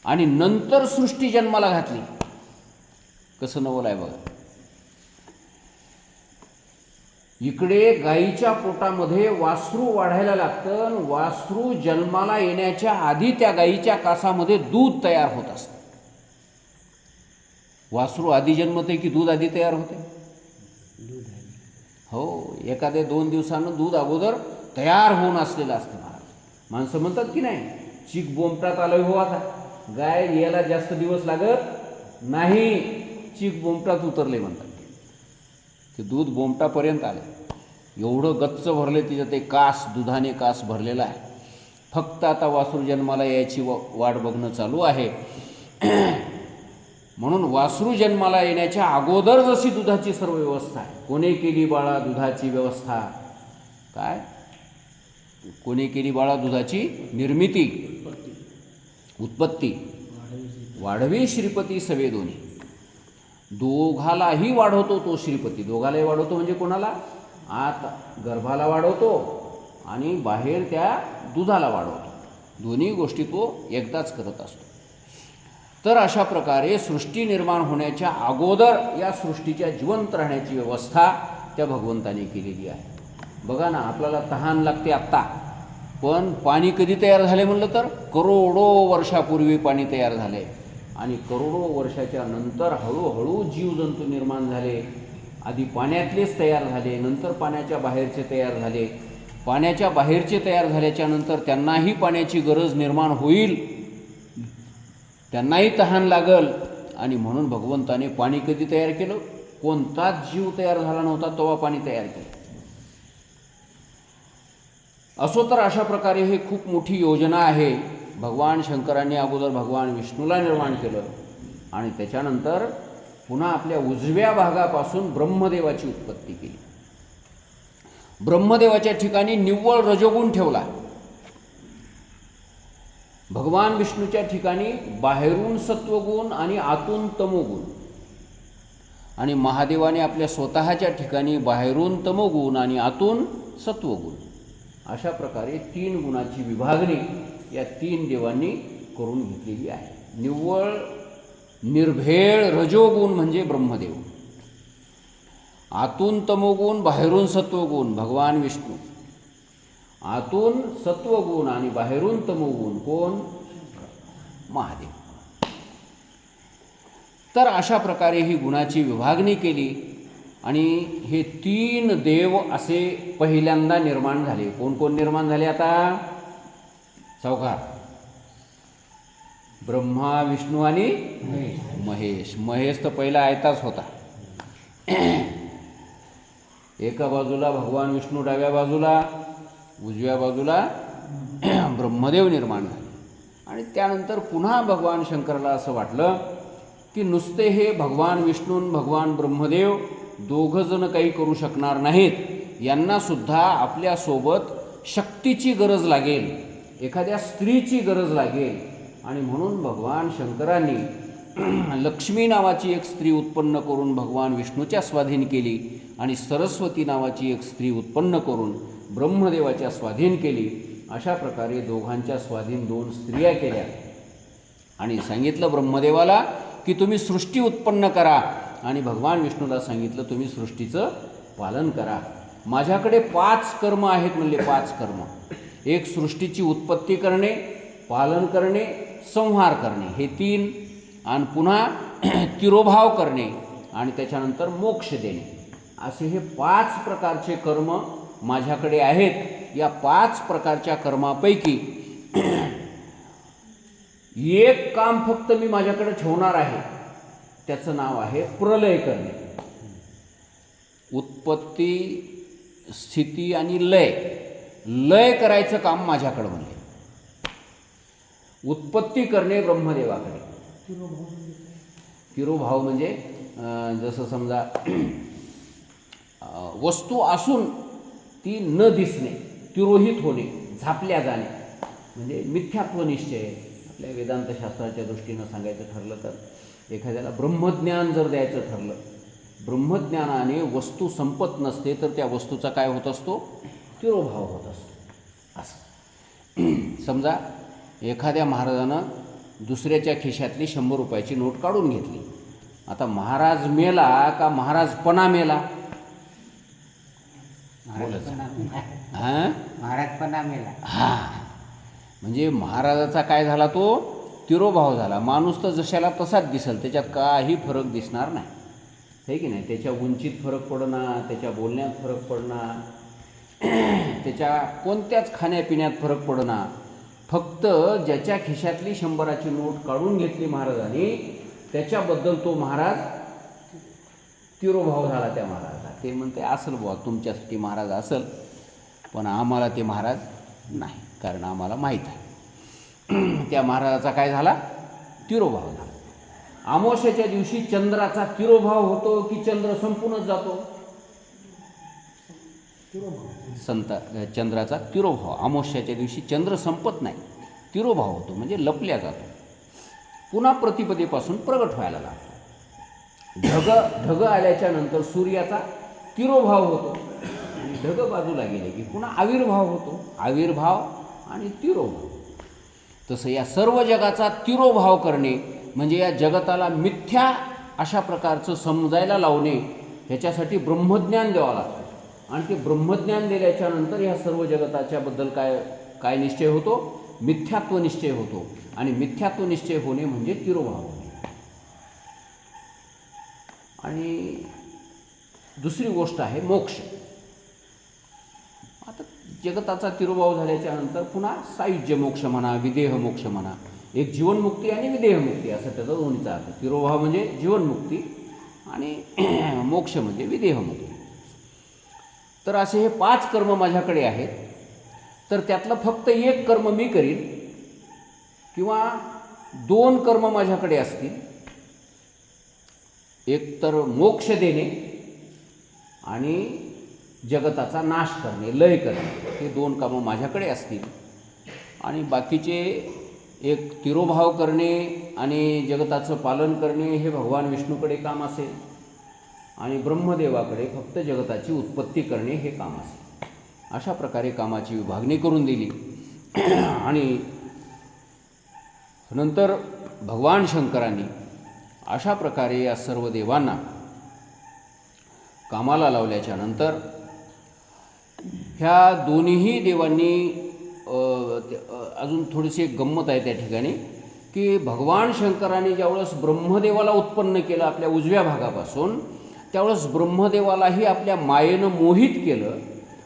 आणि नंतर सृष्टी जन्माला घातली. कसं नवल आहे बघा. इकडे गाईच्या पोटामध्ये वासरू वाढायला लागतं. वासरू जन्माला येण्याच्या आधी त्या गाईच्या कासामध्ये दूध तयार होत असतं. वासरू आधी जन्मते की दूध आधी तयार होते? हो, एखाद्या 2 दिवसानं दूध अगोदर तयार होऊन असलेलं असतं. माणसं म्हणतात की नाही, चीक बोंबटात आलं हो. आता गाय यायला जास्त दिवस लागत नाही, चीक बोंबटात उतरले म्हणतात. ते दूध बोंबटापर्यंत आले, एवढं गच्च भरले तिच्यात. ते कास, दुधाने कास भरलेला आहे. फक्त आता वासरू जन्माला यायची वाट बघणं चालू आहे. म्हणून वासरू जन्माला येण्याच्या अगोदर जशी दुधाची सर्व व्यवस्था आहे. कोणी केली बाळा दुधाची व्यवस्था? काय कोणी केली बाळा दुधाची निर्मिती, उत्पत्ती? वाढवी श्रीपती सवे दोन्ही. दोघालाही वाढवतो तो श्रीपती. दोघालाही वाढवतो म्हणजे कोणाला? आत गर्भाला वाढवतो आणि बाहेर त्या दुधाला वाढवतो. दोन्ही गोष्टी तो एकदाच करत असतो. तर अशा प्रकारे सृष्टी निर्माण होण्याच्या अगोदर या सृष्टीच्या जिवंत राहण्याची व्यवस्था त्या भगवंताने केलेली आहे. बघा ना, आपल्याला तहान लागते आत्ता, पण पाणी कधी तयार झाले म्हणलं तर करोडो वर्षापूर्वी पाणी तयार झाले. आणि करोडो वर्षाच्या नंतर हळूहळू जीवजंतू निर्माण झाले. आधी पाण्यातलेच तयार झाले, नंतर पाण्याच्या बाहेरचे तयार झाले. पाण्याच्या बाहेरचे तयार झाल्याच्या नंतर त्यांनाही पाण्याची गरज निर्माण होईल, त्यांनाही तहान लागल. आणि म्हणून भगवंताने पाणी कधी तयार केलं? कोणताच जीव तयार झाला नव्हता तेव्हा पाणी तयार केलं. असो तर अशा प्रकारे हे खूप मोठी योजना आहे. भगवान शंकरांनी अगोदर भगवान विष्णूला निर्माण केलं आणि त्याच्यानंतर पुन्हा आपल्या उजव्या भागापासून ब्रह्मदेवाची उत्पत्ती केली. ब्रह्मदेवाच्या ठिकाणी निव्वळ रजोगुण ठेवला. भगवान विष्णूच्या ठिकाणी बाहेरून सत्वगुण आणि आतून तमोगुण, आणि महादेवाने आपल्या स्वतःच्या ठिकाणी बाहेरून तमोगुण आणि आतून सत्वगुण, अशा प्रकारे 3 गुणाची विभागणी या 3 देवांनी करून घेतलेली आहे. निव्वळ निर्भेळ रजोगुण म्हणजे ब्रह्मदेव, आतून तमोगुण बाहेरून सत्वगुण भगवान विष्णू, आतून सत्वगुण आणि बाहेरून तमोगुण कोण? महादेव. तर अशा प्रकारे ही गुणाची विभागणी केली आणि हे 3 देव असे पहिल्यांदा निर्माण झाले. कोण कोण निर्माण झाले आता? सावकार. ब्रह्मा, विष्णू आणि महेश. महेश तर पहिला आयताच होता. एका बाजूला भगवान विष्णू, डाव्या बाजूला, उजव्या बाजूला ब्रह्मदेव निर्माण झाले. आणि त्यानंतर पुन्हा भगवान शंकराला असं वाटलं की नुसते हे भगवान विष्णू, भगवान ब्रह्मदेव दोघंजण काही करू शकणार नाहीत. यांनासुद्धा आपल्यासोबत शक्तीची गरज लागेल, एखाद्या स्त्रीची गरज लागेल. आणि म्हणून भगवान शंकरांनी लक्ष्मी नावाची एक स्त्री उत्पन्न करून भगवान विष्णूच्या स्वाधीन केली आणि सरस्वती नावाची एक स्त्री उत्पन्न करून ब्रह्मदेवाच्या स्वाधीन केली. अशा प्रकारे दोघांच्या स्वाधीन 2 स्त्रिया केल्या आणि सांगितलं ब्रह्मदेवाला की तुम्ही सृष्टी उत्पन्न करा, आणि भगवान विष्णूला सांगितलं तुम्ही सृष्टीचं पालन करा. माझ्याकडे 5 कर्म आहेत म्हणले. 5 कर्म. एक सृष्टीची उत्पत्ती करणे, पालन करणे, संहार करणे, हे 3, आणि पुन्हा तिरोभाव करणे आणि त्याच्यानंतर मोक्ष देणे, असे हे 5 प्रकारचे कर्म माझ्याकडे आहेत. या 5 प्रकारच्या कर्मापैकी एक काम फक्त मी माझ्याकडे ठेवणार आहे, त्याचं नाव आहे प्रलय करणे. उत्पत्ती, स्थिती आणि लय करायचं काम माझ्याकडं म्हणले. उत्पत्ती करणे ब्रह्मदेवाकडे. तिरोभाव म्हणजे जसं समजा वस्तू असून ती न दिसणे, तिरोहित होणे, झापल्या जाणे म्हणजे मिथ्यात्व निश्चय. आपल्या वेदांतशास्त्राच्या दृष्टीनं सांगायचं ठरलं तर एखाद्याला ब्रह्मज्ञान जर द्यायचं ठरलं, ब्रह्मज्ञानाने वस्तू संपत नसते, तर त्या वस्तूचा काय होत असतो? तिरोभाव होत असतो. असं समजा एखाद्या महाराजानं दुसऱ्याच्या खिशातली 100 रुपयाची नोट काढून घेतली. आता महाराज मेला का महाराजपणा मेला? महाराजपणा मेला. म्हणजे महाराजाचा काय झाला? तो तिरोभाव झाला. माणूस तर जशाला तसाच दिसेल, त्याच्यात काही फरक दिसणार नाही, हे की नाही. त्याच्या उंचीत फरक पडणार, त्याच्या बोलण्यात फरक पडणार, त्याच्या कोणत्याच खाण्यापिण्यात फरक पडणार. फक्त ज्याच्या खिशातली 100ची नोट काढून घेतली महाराजांनी, त्याच्याबद्दल तो महाराज तिरोभाव झाला त्या महाराजाचा. ते म्हणते असेल बुवा, तुमच्यासाठी महाराज असेल, पण आम्हाला ते महाराज नाही, कारण आम्हाला माहीत आहे. त्या महाराजाचा काय झाला? तिरोभाव झाला. अमावस्येच्या दिवशी चंद्राचा तिरोभाव होतो की चंद्र संपूनच जातो? चंद्राचा तिरोभाव. अमावस्येच्या दिवशी चंद्र संपत नाही, तिरोभाव होतो म्हणजे लपल्या जातो, पुन्हा प्रतिपदेपासून प्रगट व्हायला लागतो. ढग आल्याच्या नंतर सूर्याचा तिरोभाव होतो आणि ढग बाजूला गेले की पुन्हा आविर्भाव होतो. आविर्भाव आणि तिरोभाव. तसं या सर्व जगाचा तिरोभाव करणे म्हणजे या जगताला मिथ्या अशा प्रकारचं समजायला लावणे. ह्याच्यासाठी ब्रह्मज्ञान द्यावं लागतं. आणि ते ब्रह्मज्ञान दिल्याच्या नंतर ह्या सर्व जगताच्याबद्दल काय निश्चय होतो? मिथ्यात्व निश्चय होतो. आणि मिथ्यात्व निश्चय होणे म्हणजे तिरोभाव होणे. आणि दुसरी गोष्ट आहे मोक्ष. आता जगताचा तिरोभाव झाल्याच्या नंतर पुन्हा सायुज्य मोक्ष म्हणा, विदेह मोक्ष म्हणा. एक जीवनमुक्ती आणि विदेहमुक्ती असं त्याचा दोन्हीचा अर्थ. तिरोभाव म्हणजे जीवनमुक्ती आणि मोक्ष म्हणजे विदेहमुक्ती. तर असे हे 5 कर्म माझ्याकडे आहेत. तर त्यातलं फक्त एक कर्म मी करीन किंवा 2 कर्म माझ्याकडे असतील. एक तर मोक्ष देणे आणि जगताचा नाश करणे, लय करणे, हे 2 कामं माझ्याकडे असतील. आणि बाकीचे एक तिरोभाव करणे आणि जगताचं पालन करणे हे भगवान विष्णूकडे काम असेल आणि ब्रह्मदेवाकडे फक्त जगताची उत्पत्ती करणे हे काम असेल. अशा प्रकारे कामाची विभागणी करून दिली. आणि नंतर भगवान शंकरांनी अशा प्रकारे या सर्व देवांना कामाला लावल्याच्या नंतर ह्या दोन्हीही देवांनी अजून थोडीशी एक गंमत आहे त्या ठिकाणी की भगवान शंकरांनी ज्यावेळेस ब्रह्मदेवाला उत्पन्न केलं आपल्या उजव्या भागापासून, त्यावेळेस ब्रह्मदेवालाही आपल्या मायेनं मोहित केलं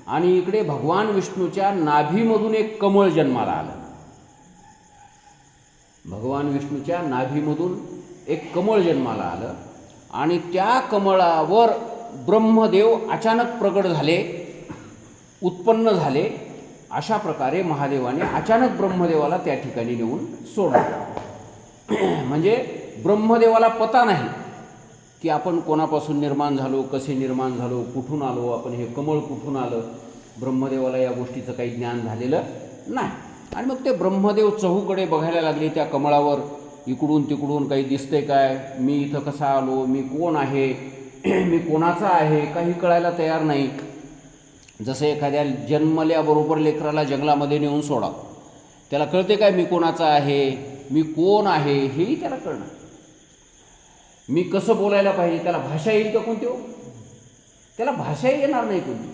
आणि इकडे भगवान विष्णूच्या नाभीमधून एक कमळ जन्माला आलं. भगवान विष्णूच्या नाभीमधून एक कमळ जन्माला आलं आणि त्या कमळावर ब्रह्मदेव अचानक प्रगट झाले, उत्पन्न झाले. अशा प्रकारे महादेवाने अचानक ब्रह्मदेवाला त्या ठिकाणी नेऊन सोडलं. म्हणजे ब्रह्मदेवाला पता नाही की आपण कोणापासून निर्माण झालो, कसे निर्माण झालो, कुठून आलो, आपण हे कमळ कुठून आलं. ब्रह्मदेवाला या गोष्टीचं काही ज्ञान झालेलं नाही. आणि मग ते ब्रह्मदेव चहूकडे बघायला लागले त्या कमळावर, इकडून तिकडून काही दिसते काय, मी इथं कसा आलो, मी कोण आहे, मी कोणाचा आहे, काही कळायला तयार नाही. जसं एखाद्या जन्मल्याबरोबर लेकराला जंगलामध्ये नेऊन सोडा, त्याला कळते काय मी कोणाचा आहे, मी कोण आहे, हेही त्याला कळणार. मी कसं बोलायला पाहिजे, त्याला भाषा येईल का कोणती? हो, त्याला भाषा येणार नाही कोणती.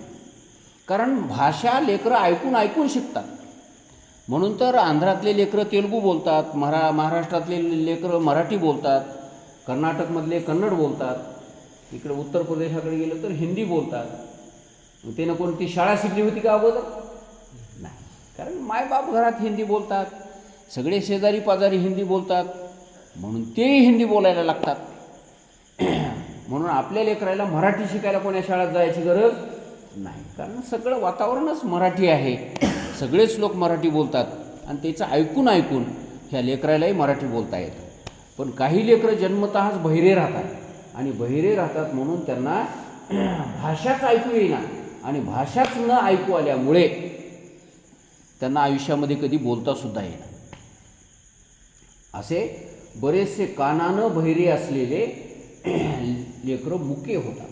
कारण भाषा लेकरं ऐकून ऐकून शिकतात. म्हणून तर आंध्रातले लेकरं तेलुगू बोलतात, महाराष्ट्रातले लेकरं मराठी बोलतात, कर्नाटकमधले कन्नड बोलतात. इकडे उत्तर प्रदेशाकडे गेलं तर हिंदी बोलतात. मग त्यानं कोणती शाळा शिकली होती का अगोदर? नाही. कारण मायबाप घरात हिंदी बोलतात, सगळे शेजारी पाजारी हिंदी बोलतात, म्हणून तेही हिंदी बोलायला लागतात. म्हणून आपल्या लेकराला मराठी शिकायला कोण्या शाळेत जायची गरज नाही, कारण सगळं वातावरणच मराठी आहे, सगळेच लोक मराठी बोलतात आणि त्याचं ऐकून ऐकून ह्या लेकरालाही मराठी बोलता येतं. पण काही लेकरं जन्मतःच बहिरे राहतात आणि बहिरे राहतात म्हणून त्यांना भाषाच ऐकू येईना आणि भाषाच न ऐकू आल्यामुळे त्यांना आयुष्यामध्ये कधी बोलतासुद्धा येईना. असे बरेचसे कानानं बहिरे असलेले लेकरं मुके होतात.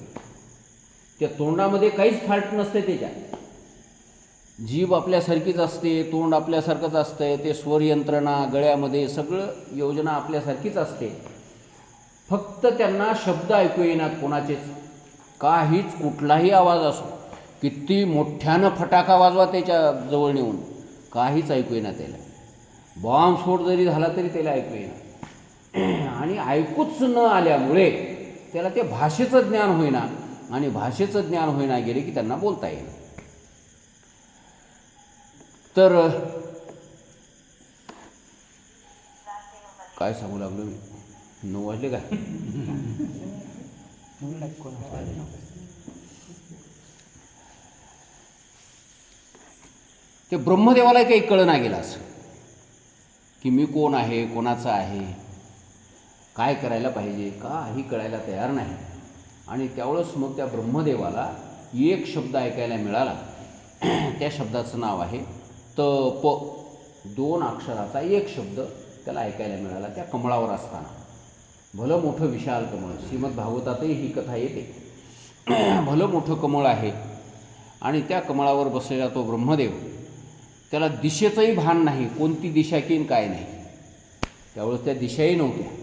त्या तोंडामध्ये काहीच फाल्ट नसते, त्याच्यात जीभ आपल्यासारखीच असते, तोंड आपल्यासारखंच असतं, ते स्वर यंत्रणा गळ्यामध्ये सगळं योजना आपल्यासारखीच असते. फक्त त्यांना शब्द ऐकू येणार कोणाचेच, काहीच कुठलाही आवाज असो, किती मोठ्यानं फटाका वाजवा त्याच्या जवळ नेऊन, काहीच ऐकू येणार त्याला. बॉम्बस्फोट जरी झाला तरी त्याला ऐकू येणार. आणि ऐकूच न आल्यामुळे त्याला ते भाषेचं ज्ञान होईना आणि भाषेचं ज्ञान होईना गेले की त्यांना बोलता येईल. तर काय सांगू लागलो मी? 9 वाजले काय? ते ब्रह्मदेवाला काही कळना गेलं असं की मी कोण आहे, कोणाचा आहे, काय करायला पाहिजे, काही कळायला तयार नाही. आणि त्यावेळेस मग त्या ब्रह्मदेवाला एक शब्द ऐकायला मिळाला. त्या शब्दाचं नाव आहे तप. 2 अक्षराचा एक शब्द त्याला ऐकायला मिळाला त्या कमळावर असताना. भलं मोठं विशाल कमळ, श्रीमद भागवतातही ही कथा येते. भलं मोठं कमळ आहे आणि त्या कमळावर बसलेला तो ब्रह्मदेव, त्याला दिशेचंही भान नाही, कोणती दिशा की काय नाही. त्यावेळेस त्या दिशाही नव्हत्या.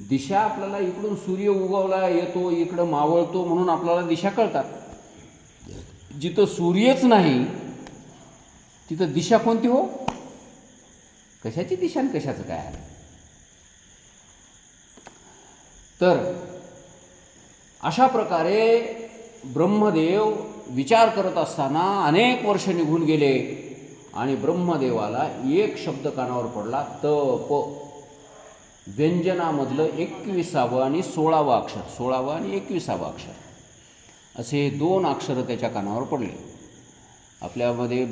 दिशा आपल्याला इकडून सूर्य उगवला येतो, इकडं मावळतो म्हणून आपल्याला दिशा कळतात. जिथं सूर्यच नाही तिथं दिशा कोणती हो? कशाची दिशा आणि कशाचं काय आहे? तर अशा प्रकारे ब्रह्मदेव विचार करत असताना अनेक वर्ष निघून गेले आणि ब्रह्मदेवाला एक शब्द कानावर पडला, तप. व्यंजनामधलं 21वं आणि 16वं अक्षर, 16वं आणि 21वं अक्षर असे 2 अक्षरं त्याच्या कानावर पडले. आपल्यामध्ये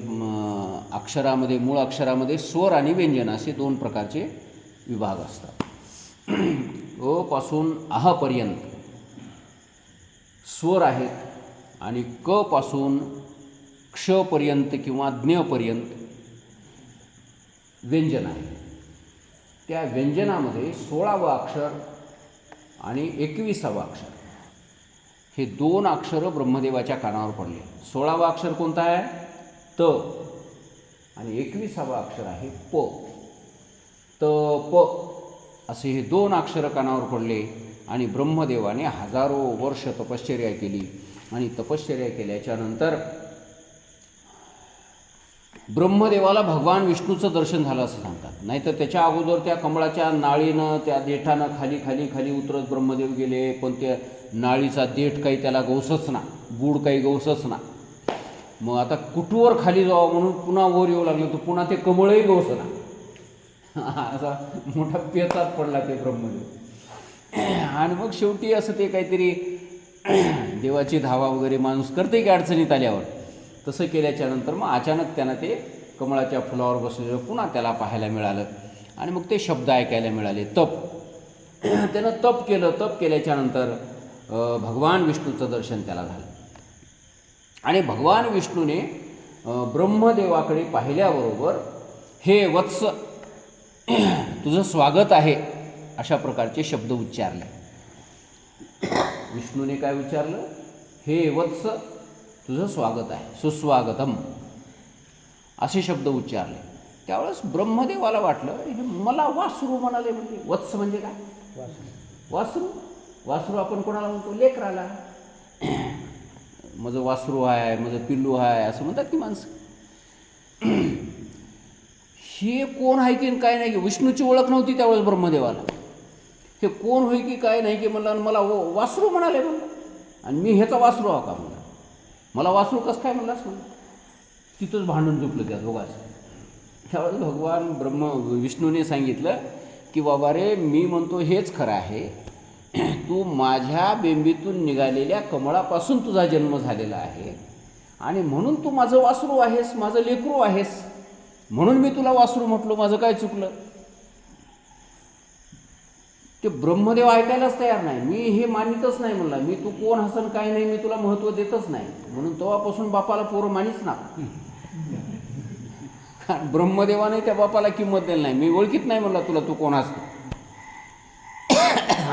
अक्षरामध्ये, मूळ अक्षरामध्ये स्वर आणि व्यंजन असे 2 प्रकारचे विभाग असतात. अ पासून आहपर्यंत स्वर आहेत आणि क पासून क्षपर्यंत किंवा ज्ञपर्यंत व्यंजन आहे. त्या व्यंजनामध्ये 16वं अक्षर आणि 21वं अक्षर हे 2 अक्षरं ब्रह्मदेवाच्या कानावर पडले. 16वं अक्षर कोणतं आहे? त. आणि 21वं अक्षर आहे प. त प असे हे 2 अक्षरं कानावर पडले आणि ब्रह्मदेवाने हजारो वर्ष तपश्चर्या केली आणि तपश्चर्या केल्याच्या नंतर ब्रह्मदेवाला भगवान विष्णूचं दर्शन झालं असं सांगतात. नाहीतर त्याच्या अगोदर त्या कमळाच्या नाळीनं, त्या देठानं खाली खाली खाली उतरत ब्रह्मदेव गेले, पण त्या नाळीचा देठ काही त्याला गवसच ना, बूड काही गवसच ना. मग आता कुठवर खाली जावं म्हणून पुन्हा वर येऊ लागलं तर पुन्हा ते कमळही गवसना. असा मोठा पेचात पडला ते ब्रह्मदेव. आणि मग शेवटी असं ते काहीतरी देवाची धावा वगैरे माणूस करते की अडचणीत आल्यावर, तसं केल्याच्या नंतर मग अचानक त्यानं ते कमळाच्या फुलावर बसलेलं पुन्हा त्याला पाहायला मिळालं आणि मग ते शब्द ऐकायला मिळाले, तप. त्यानं तप केलं. तप केल्याच्या नंतर भगवान विष्णूचं दर्शन त्याला झालं आणि भगवान विष्णूने ब्रह्मदेवाकडे पाहिल्याबरोबर हे वत्स तुझं स्वागत आहे अशा प्रकारचे शब्द उच्चारले. विष्णूने काय उच्चारलं? हे वत्स तुझं स्वागत आहे, सुस्वागतम असे शब्द उच्चारले. त्यावेळेस ब्रह्मदेवाला वाटलं हे मला वासरू म्हणाले, म्हणजे वत्स म्हणजे काय? वासरू. वासरू आपण कोणाला म्हणतो? लेकराला. माझं वासरू आहे, माझं पिल्लू आहे असं म्हणतात की माणसं. हे कोण आहे की काय नाही, विष्णूची ओळख नव्हती त्यावेळेस ब्रह्मदेवाला. हे कोण होई की काय नाही की म्हणलं, मला वासरू म्हणाले म्हणलं, आणि मी ह्याचा वासरू हा का म्हणलं, मला वासरू कसं काय म्हणलास म्हणलं. तिथंच भांडून झोपलं त्या दोघांचं. त्यावेळेस भगवान विष्णूने सांगितलं की बाबा रे, मी म्हणतो हेच खरं आहे, तू माझ्या बेंबीतून निघालेल्या कमळापासून तुझा जन्म झालेला आहे, आणि म्हणून तू माझं वासरू आहेस, माझं लेकरू आहेस, म्हणून मी तुला वासरू म्हटलो, माझं काय चुकलं. ते ब्रह्मदेव ऐकायलाच तयार नाही. मी हे मानितच नाही म्हणला, मी तू कोण हसन काय नाही, मी तुला महत्त्व देतच नाही. म्हणून तेव्हापासून बापाला पोरं मानीच ना. ब्रह्मदेवाने त्या बापाला किंमत दिली नाही, मी ओळखीत नाही म्हणला तुला, तू कोण असतो.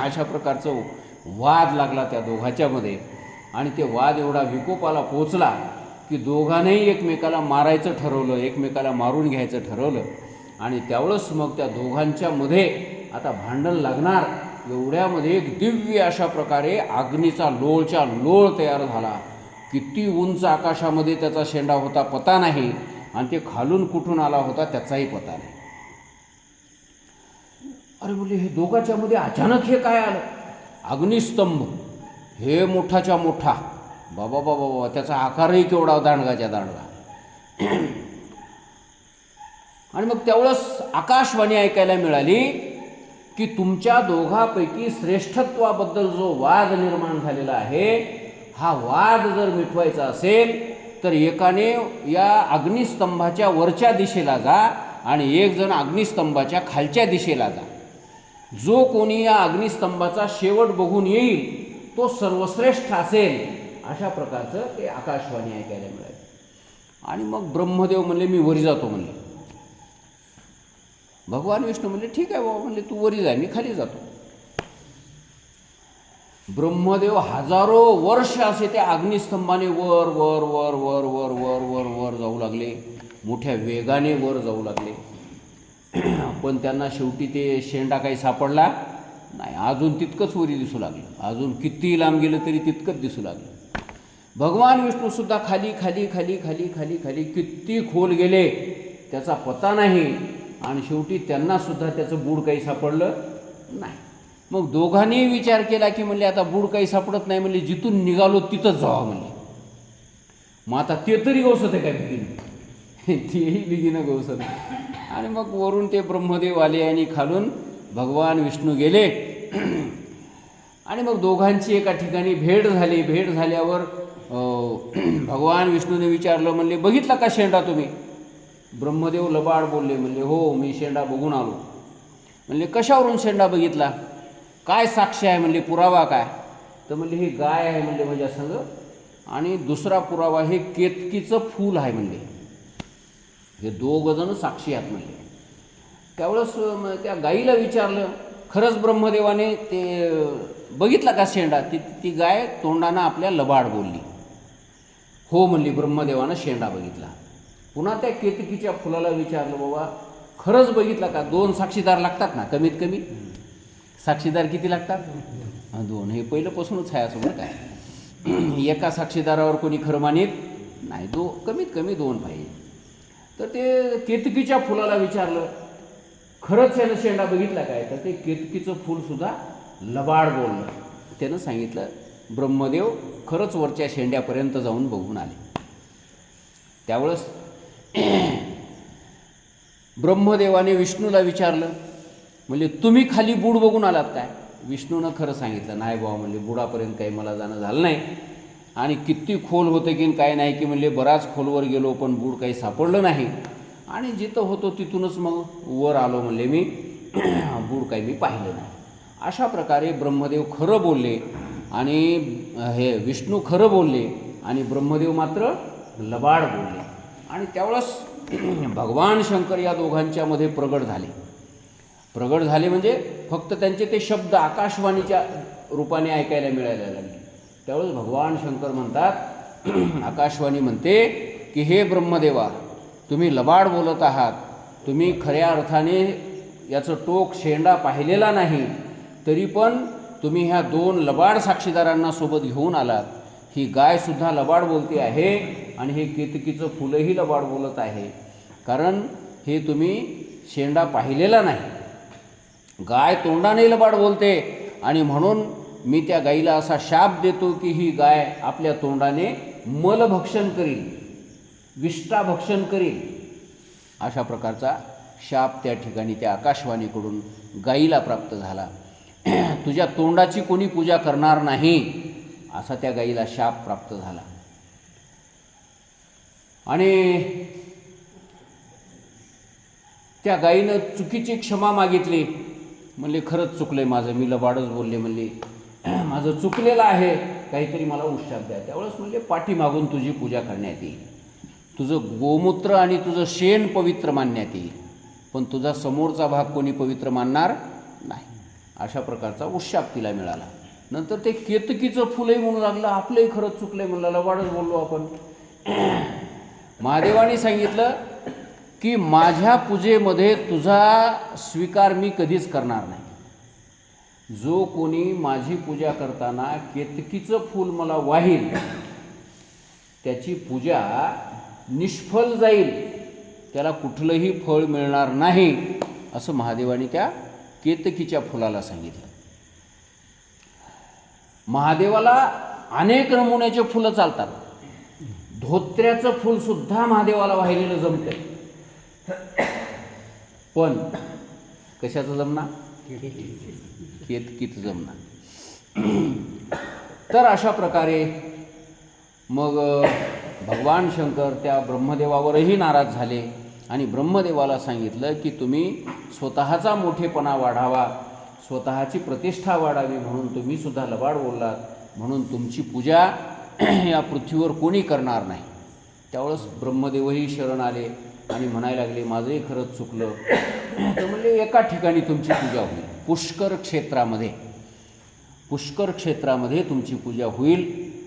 अशा प्रकारचं वाद लागला त्या दोघांच्यामध्ये, आणि ते वाद एवढा विकोपाला पोचला की दोघांनाही एकमेकाला मारायचं ठरवलं, एकमेकाला मारून घ्यायचं ठरवलं. आणि त्यावेळेस मग त्या दोघांच्यामध्ये आता भांडण लागणार एवढ्यामध्ये एक दिव्य अशा प्रकारे अग्नीचा लोळच्या लोळ तयार झाला. किती उंच आकाशामध्ये त्याचा शेंडा होता पता नाही, आणि ते खालून कुठून आला होता त्याचाही पता नाही. अरे बोलले, हे दोघांच्यामध्ये अचानक हे काय आलं. अग्निस्तंभ हे मोठाच्या मोठा, बाबा बाबा बाबा, त्याचा आकारही केवढा, दांडगाच्या दांडगा. आणि मग त्यावेळेस आकाशवाणी ऐकायला मिळाली की तुमच्या दोघांपैकी श्रेष्ठत्वाबद्दल जो वाद निर्माण झालेला आहे, हा वाद जर मिटवायचा असेल तर एकाने या अग्निस्तंभाच्या वरच्या दिशेला जा, आणि एक जण अग्निस्तंभाच्या खालच्या दिशेला जा. जो कोणी या अग्निस्तंभाचा शेवट बघून येईल तो सर्वश्रेष्ठ असेल. अशा प्रकारचं ते आकाशवाणी ऐकायला मिळाली. आणि मग ब्रह्मदेव म्हणले, मी वरी जातो म्हणले. भगवान विष्णू म्हणले, ठीक आहे बाबा म्हणले, तू वरी जा, मी खाली जातो. ब्रह्मदेव हजारो वर्ष असे त्या अग्निस्तंभाने वर वर वर वर वर वर वर वर जाऊ लागले, मोठ्या वेगाने वर जाऊ लागले. पण त्यांना शेवटी ते शेंडा काही सापडला नाही. अजून तितकंच वरी दिसू लागलं, अजून किती लांब गेलं तरी तितकंच दिसू लागलं. भगवान विष्णूसुद्धा खाली खाली खाली खाली खाली खाली किती खोल गेले त्याचा पत्ता नाही, आणि शेवटी त्यांनासुद्धा त्याचं बूड काही सापडलं नाही. मग दोघांनी विचार केला की म्हणले, आता बूड काही सापडत नाही म्हणले, जिथून निघालो तिथंच जावं म्हणले. मग आता ते तरी गवसत आहे काय बिगिन, तेही बिगिनं गवसत. आणि मग वरून ते ब्रह्मदेव आले आणि खालून भगवान विष्णू गेले. आणि मग दोघांची एका ठिकाणी भेट झाली. भेट झाल्यावर भगवान विष्णूने विचारलं, म्हणले, बघितला का शेंडा तुम्ही. ब्रह्मदेव लबाड बोलले, म्हणले, हो मी शेंडा बघून आलो. म्हणले, कशावरून शेंडा बघितला, काय साक्षी आहे म्हणले, पुरावा काय. तर म्हणले, ही गाय आहे म्हणले माझ्या संग, आणि दुसरा पुरावा हे केतकीचं फूल आहे म्हणले, हे दोघंजण साक्षी आहेत म्हणले. त्यावेळेस त्या गाईला विचारलं, खरंच ब्रह्मदेवाने ते बघितला का शेंडा. ती गाय तोंडानं आपल्या लबाड बोलली, हो म्हणली, ब्रह्मदेवानं शेंडा बघितला. पुन्हा त्या केतकीच्या फुलाला विचारलं, बाबा खरंच बघितला का. 2 साक्षीदार लागतात ना कमीत कमी. साक्षीदार किती लागतात, 2. हे पहिल्यापासूनच आहे असं बरं काय. एका साक्षीदारावर कोणी खरं मानीत नाही, कमीत कमी 2 पाहिजे. तर ते केतकीच्या फुलाला विचारलं, खरंच यानं शेंडा बघितला काय. तर ते केतकीचं फूलसुद्धा लबाड बोललं. त्यानं सांगितलं, ब्रह्मदेव खरंच वरच्या शेंड्यापर्यंत जाऊन बघून आले. त्यावेळेस ब्रह्मदेवाने विष्णूला विचारलं, म्हणजे तुम्ही खाली बूड बघून आलात काय. विष्णूनं खरं सांगितलं, नाही बाबा म्हणजे बुडापर्यंत काही मला जाणं झालं नाही, आणि किती खोल होतं की काय नाही की म्हणले, बराच खोलवर गेलो पण बूड काही सापडलं नाही, आणि जिथं होतो तिथूनच मग वर आलो म्हणले मी, बूड काही मी पाहिलं नाही. अशा प्रकारे ब्रह्मदेव खरं बोलले, आणि हे विष्णू खरं बोलले, आणि ब्रह्मदेव मात्र लबाड बोलले. आणि त्यावेळेस भगवान शंकर या दोघांच्यामध्ये प्रगट झाले म्हणजे फक्त त्यांचे ते शब्द आकाशवाणीच्या रूपाने ऐकायला मिळायला लागले. त्यावेळेस भगवान शंकर म्हणतात, आकाशवाणी म्हणते की हे ब्रह्मदेवा, तुम्ही लबाड बोलत आहात, तुम्ही खऱ्या अर्थाने याचं टोक शेंडा पाहिलेला नाही, तरी पण तुम्ही ह्या 2 लबाड साक्षीदारांना सोबत घेऊन आलात. ही गायसुद्धा लबाड बोलते आहे, आणि हे केतकीचं फुलंही लबाड बोलत आहे, कारण हे तुम्ही शेंडा पाहिलेला नाही. गाय तोंडाने लबाड बोलते आणि म्हणून मी त्या गाईला असा शाप देतो की ही गाय आपल्या तोंडाने मलभक्षण करील, विष्टाभक्षण करील. अशा प्रकारचा शाप त्या ठिकाणी त्या आकाशवाणीकडून गाईला प्राप्त झाला. तुझ्या तोंडाची कोणी पूजा करणार नाही असा त्या गाईला शाप प्राप्त झाला. आणि त्या गाईनं चुकीची क्षमा मागितली. म्हणले खरंच चुकले माझं, मी लबाडच बोलले, म्हणले माझं चुकलेलं आहे, काहीतरी मला उशाप द्या. त्यावेळेस म्हणले पाठीमागून तुझी पूजा करण्यात येईल, तुझं गोमूत्र आणि तुझं शेण पवित्र मानण्यात येईल, पण तुझा समोरचा भाग कोणी पवित्र मानणार नाही. अशा प्रकारचा उशाप तिला मिळाला. नंतर ते केतकीचं फुलही म्हणू लागलं आपलंही खरंच चुकलंय, म्हणलं लबाडच बोललो आपण. महादेवाने सांगितलं की माझ्या पूजेमध्ये तुझा स्वीकार मी कधीच करणार नाही. जो कोणी माझी पूजा करताना केतकीचं फूल मला वाहील त्याची पूजा निष्फल जाईल, त्याला कुठलंही फळ मिळणार नाही, असं महादेवाने त्या केतकीच्या फुलाला सांगितलं. महादेवाला अनेक नमुन्याचे फुलं चालतात. धोत्र्याचं फूलसुद्धा महादेवाला वाहिलेलं जमतंय, पण कशाचं जमणार? केतकीचं जमणार. तर अशा प्रकारे मग भगवान शंकर त्या ब्रह्मदेवावरही नाराज झाले आणि ब्रह्मदेवाला सांगितलं की तुम्ही स्वतःचा मोठेपणा वाढावा, स्वतःची प्रतिष्ठा वाढावी म्हणून तुम्ही सुद्धा लबाड बोललात, म्हणून तुमची पूजा या पृथ्वीवर कोणी करणार नाही. त्यावेळेस ब्रह्मदेवही शरण आले आणि म्हणायला लागले माझंही खरंच चुकलं. तर म्हणले एका ठिकाणी तुमची पूजा होईल, पुष्कर क्षेत्रामध्ये. पुष्कर क्षेत्रामध्ये तुमची पूजा होईल,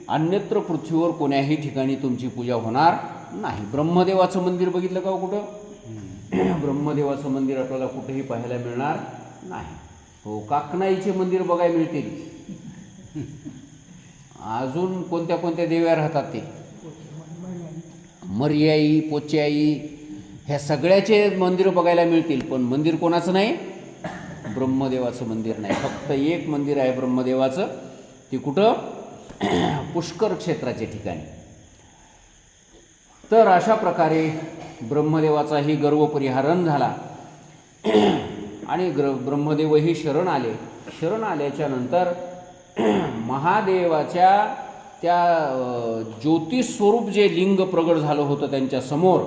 अन्यत्र पृथ्वीवर कोण्याही ठिकाणी तुमची पूजा होणार नाही. ब्रह्मदेवाचं मंदिर बघितलं का कुठं? ब्रह्मदेवाचं मंदिर आपल्याला कुठेही पाहायला मिळणार नाही. हो, काकनाईचे मंदिर बघायला मिळतील. अजून कोणत्या कोणत्या देव्या राहतात ते मर्याई, पोच्याई, ह्या सगळ्याचे मंदिरं बघायला मिळतील, पण मंदिर कोणाचं नाही? ब्रह्मदेवाचं मंदिर नाही. फक्त एक मंदिर आहे ब्रह्मदेवाचं, ते कुठं? पुष्कर क्षेत्राच्या ठिकाणी. तर अशा प्रकारे ब्रह्मदेवाचाही गर्व परिहारण झाला आणि ब्रह्मदेवही शरण आले. शरण आल्याच्या नंतर महादेवाच्या त्या ज्योतिस्वरूप जे लिंग प्रगट झालं होतं त्यांच्या समोर,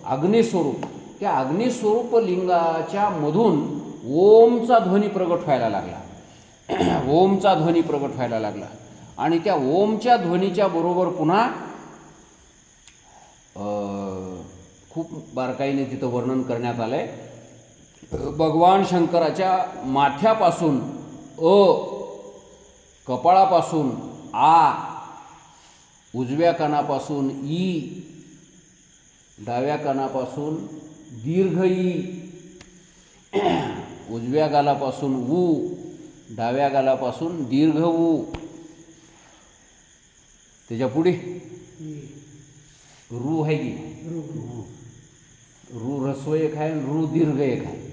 अग्निस्वरूप, त्या अग्निस्वरूप लिंगाच्या मधून ओमचा ध्वनी प्रगट व्हायला लागला. ओमचा ध्वनी प्रगट व्हायला लागला आणि त्या ओमच्या ध्वनीच्या बरोबर पुन्हा खूप बारकाईने तिथं वर्णन करण्यात आलं आहे. भगवान शंकराच्या माथ्यापासून कपाळापासून आ, उजव्या कानापासून ई, डाव्या कानापासून दीर्घ ई, उजव्या गालापासून ऊ, डाव्या गालापासून दीर्घ ऊ, त्याच्या पुढे रू आहे की रू ह्रस्व एक आहे, रू दीर्घ एक आहे.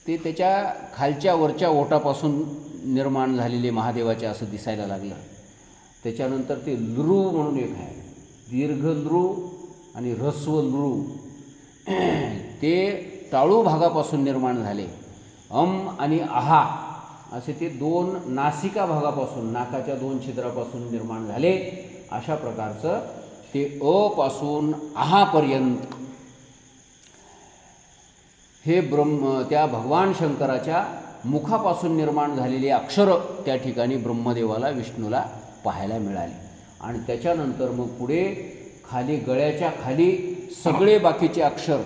ते त्याच्या खालच्या वरच्या ओठापासून निर्माण झालेले महादेवाचे असं दिसायला लागलं. त्याच्यानंतर ते लृ म्हणून एक आहे, दीर्घ लृ आणि ह्रस्व लृ, ते टाळू भागापासून निर्माण झाले. अम आणि आहा असे ते दोन नासिका भागापासून, नाकाच्या दोन छिद्रापासून निर्माण झाले. अशा प्रकारचं ते अ पासून आहापर्यंत हे त्या भगवान शंकराच्या मुखापासून निर्माण झालेली अक्षरं त्या ठिकाणी ब्रह्मदेवाला, विष्णूला पाहायला मिळाली. आणि त्याच्यानंतर मग पुढे खाली गळ्याच्या खाली सगळे बाकीचे अक्षर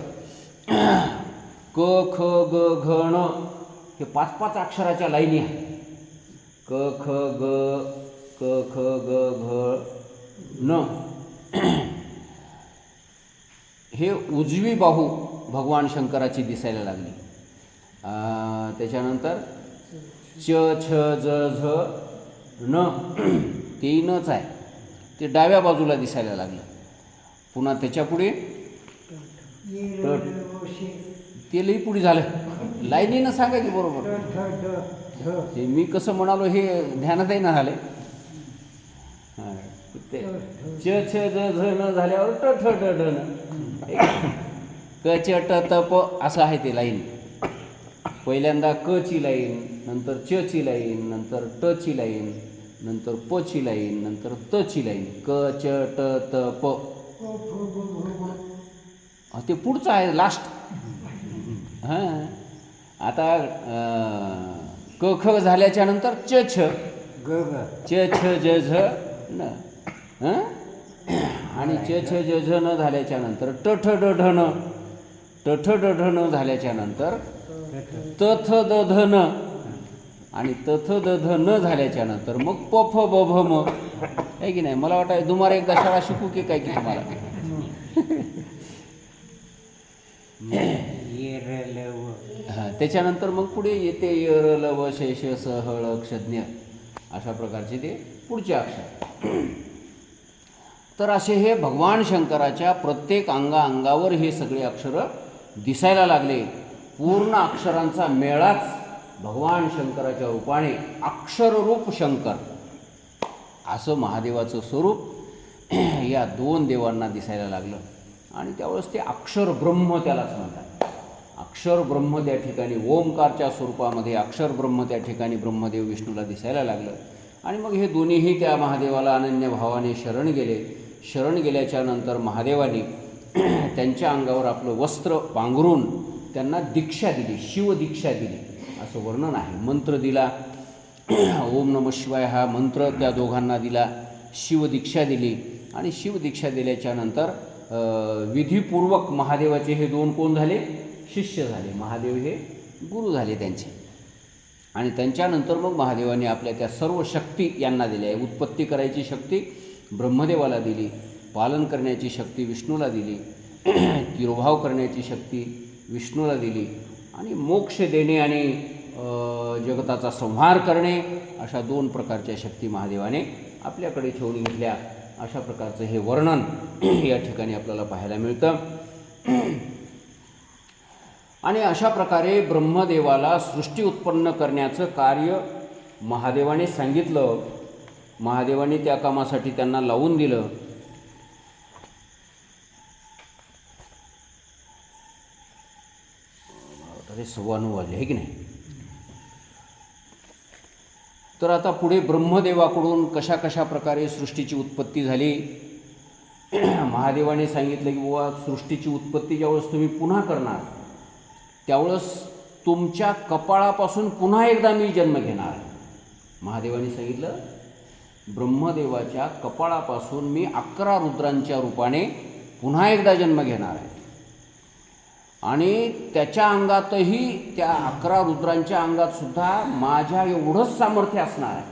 क ख ग घ ण, हे 5-5 अक्षराच्या लाईनी आहेत. क ख ग, क ख ग घ न. हे उजवी बाहू भगवान शंकराची दिसायला लागली. त्याच्यानंतर च छ ज झ न, तेही नच आहे, ते डाव्या बाजूला दिसायला लागलं. पुन्हा त्याच्या पुढे ते लई पुढे झालं. लाईनीनं सांगा की बरोबर. ते मी कसं म्हणालो हे ध्यानातही न झाले. हां ते च छ ज झ न झाल्यावर ट ठ ड ढ न क च ट त प असं आहे ते लाईन. पहिल्यांदा क ची लाईन, नंतर च ची लाईन, नंतर ट ची लाईन, नंतर प ची लाईन, नंतर त ची लाईन. क च ट त प. ते पुढचं आहे लास्ट. हां आता क ख झाल्याच्या नंतर च छ च छ ज झ न आणि च छ ज झ न झाल्याच्या नंतर ट ठ ड ढ न. ट ठ ड ढ न झाल्याच्या नंतर त थ द ध न आणि त थ द ध न झाल्याच्या नंतर मग प फ ब भ म आहे की नाही. मला वाटतं दुमार एकदा शाळा शिकू की काय की तुम्हाला. हां त्याच्यानंतर मग पुढे येते य र ल व शेष स ह ळ क्ष ज्ञ अशा प्रकारचे ते पुढचे अक्षर. तर असे हे भगवान शंकराच्या प्रत्येक अंगावर हे सगळे अक्षरं दिसायला लागले. पूर्ण अक्षरांचा मेळाच भगवान शंकराच्या रूपाने अक्षररूप शंकर असं महादेवाचं स्वरूप या दोन देवांना दिसायला लागलं. आणि त्यावेळेस ते अक्षर ब्रह्म त्यालाच म्हणतात. अक्षर ब्रह्म त्या ठिकाणी ओमकारच्या स्वरूपामध्ये अक्षर ब्रह्म त्या ठिकाणी ब्रह्मदेव विष्णूला दिसायला लागलं. आणि मग हे दोन्हीही त्या महादेवाला अनन्य भावाने शरण गेले. शरण गेल्याच्या नंतर महादेवाने त्यांच्या अंगावर आपलं वस्त्र पांघरून त्यांना दीक्षा दिली, शिवदीक्षा दिली असं वर्णन आहे. मंत्र दिला, ओम नमः शिवाय हा मंत्र त्या दोघांना दिला, शिवदीक्षा दिली. आणि शिवदीक्षा दिल्याच्या नंतर विधीपूर्वक महादेवाचे हे दोन कोण झाले? शिष्य झाले. महादेव हे गुरु झाले त्यांचे. आणि त्यांच्यानंतर मग महादेवाने आपल्या त्या सर्व शक्ती यांना दिल्या. उत्पत्ती करायची शक्ती ब्रह्मदेवाला दिली, पालन करण्याची शक्ती विष्णूला दिली, तिरोभाव करण्याची शक्ती विष्णूला दिली आणि मोक्ष देणे आणि जगताचा संहार करणे अशा दोन प्रकारच्या शक्ती महादेवाने आपल्याकडे ठेवून घेतल्या. अशा प्रकारचं हे वर्णन या ठिकाणी आपल्याला पाहायला मिळतं. आणि अशा प्रकारे ब्रह्मदेवाला सृष्टी उत्पन्न करण्याचं कार्य महादेवाने सांगितलं. महादेवाने त्या कामासाठी त्यांना लावून दिलं. अरे 9:15 वाजले आहे की नाही. तर आता पुढे ब्रह्मदेवाकडून कशा कशा प्रकारे सृष्टीची उत्पत्ती झाली. महादेवाने सांगितलं की बुवा सृष्टीची उत्पत्ती ज्यावेळेस तुम्ही पुन्हा करणार त्यावेळेस तुमच्या कपाळापासून पुन्हा एकदा मी जन्म घेणार. महादेवाने सांगितलं ब्रह्मदेवाच्या कपाळापासून मी 11 रुद्रांच्या रूपाने पुन्हा एकदा जन्म घेणार आहे. आणि त्याच्या अंगातही त्या 11 रुद्रांच्या अंगात सुद्धा माझ्या एवढंच सामर्थ्य असणार आहे.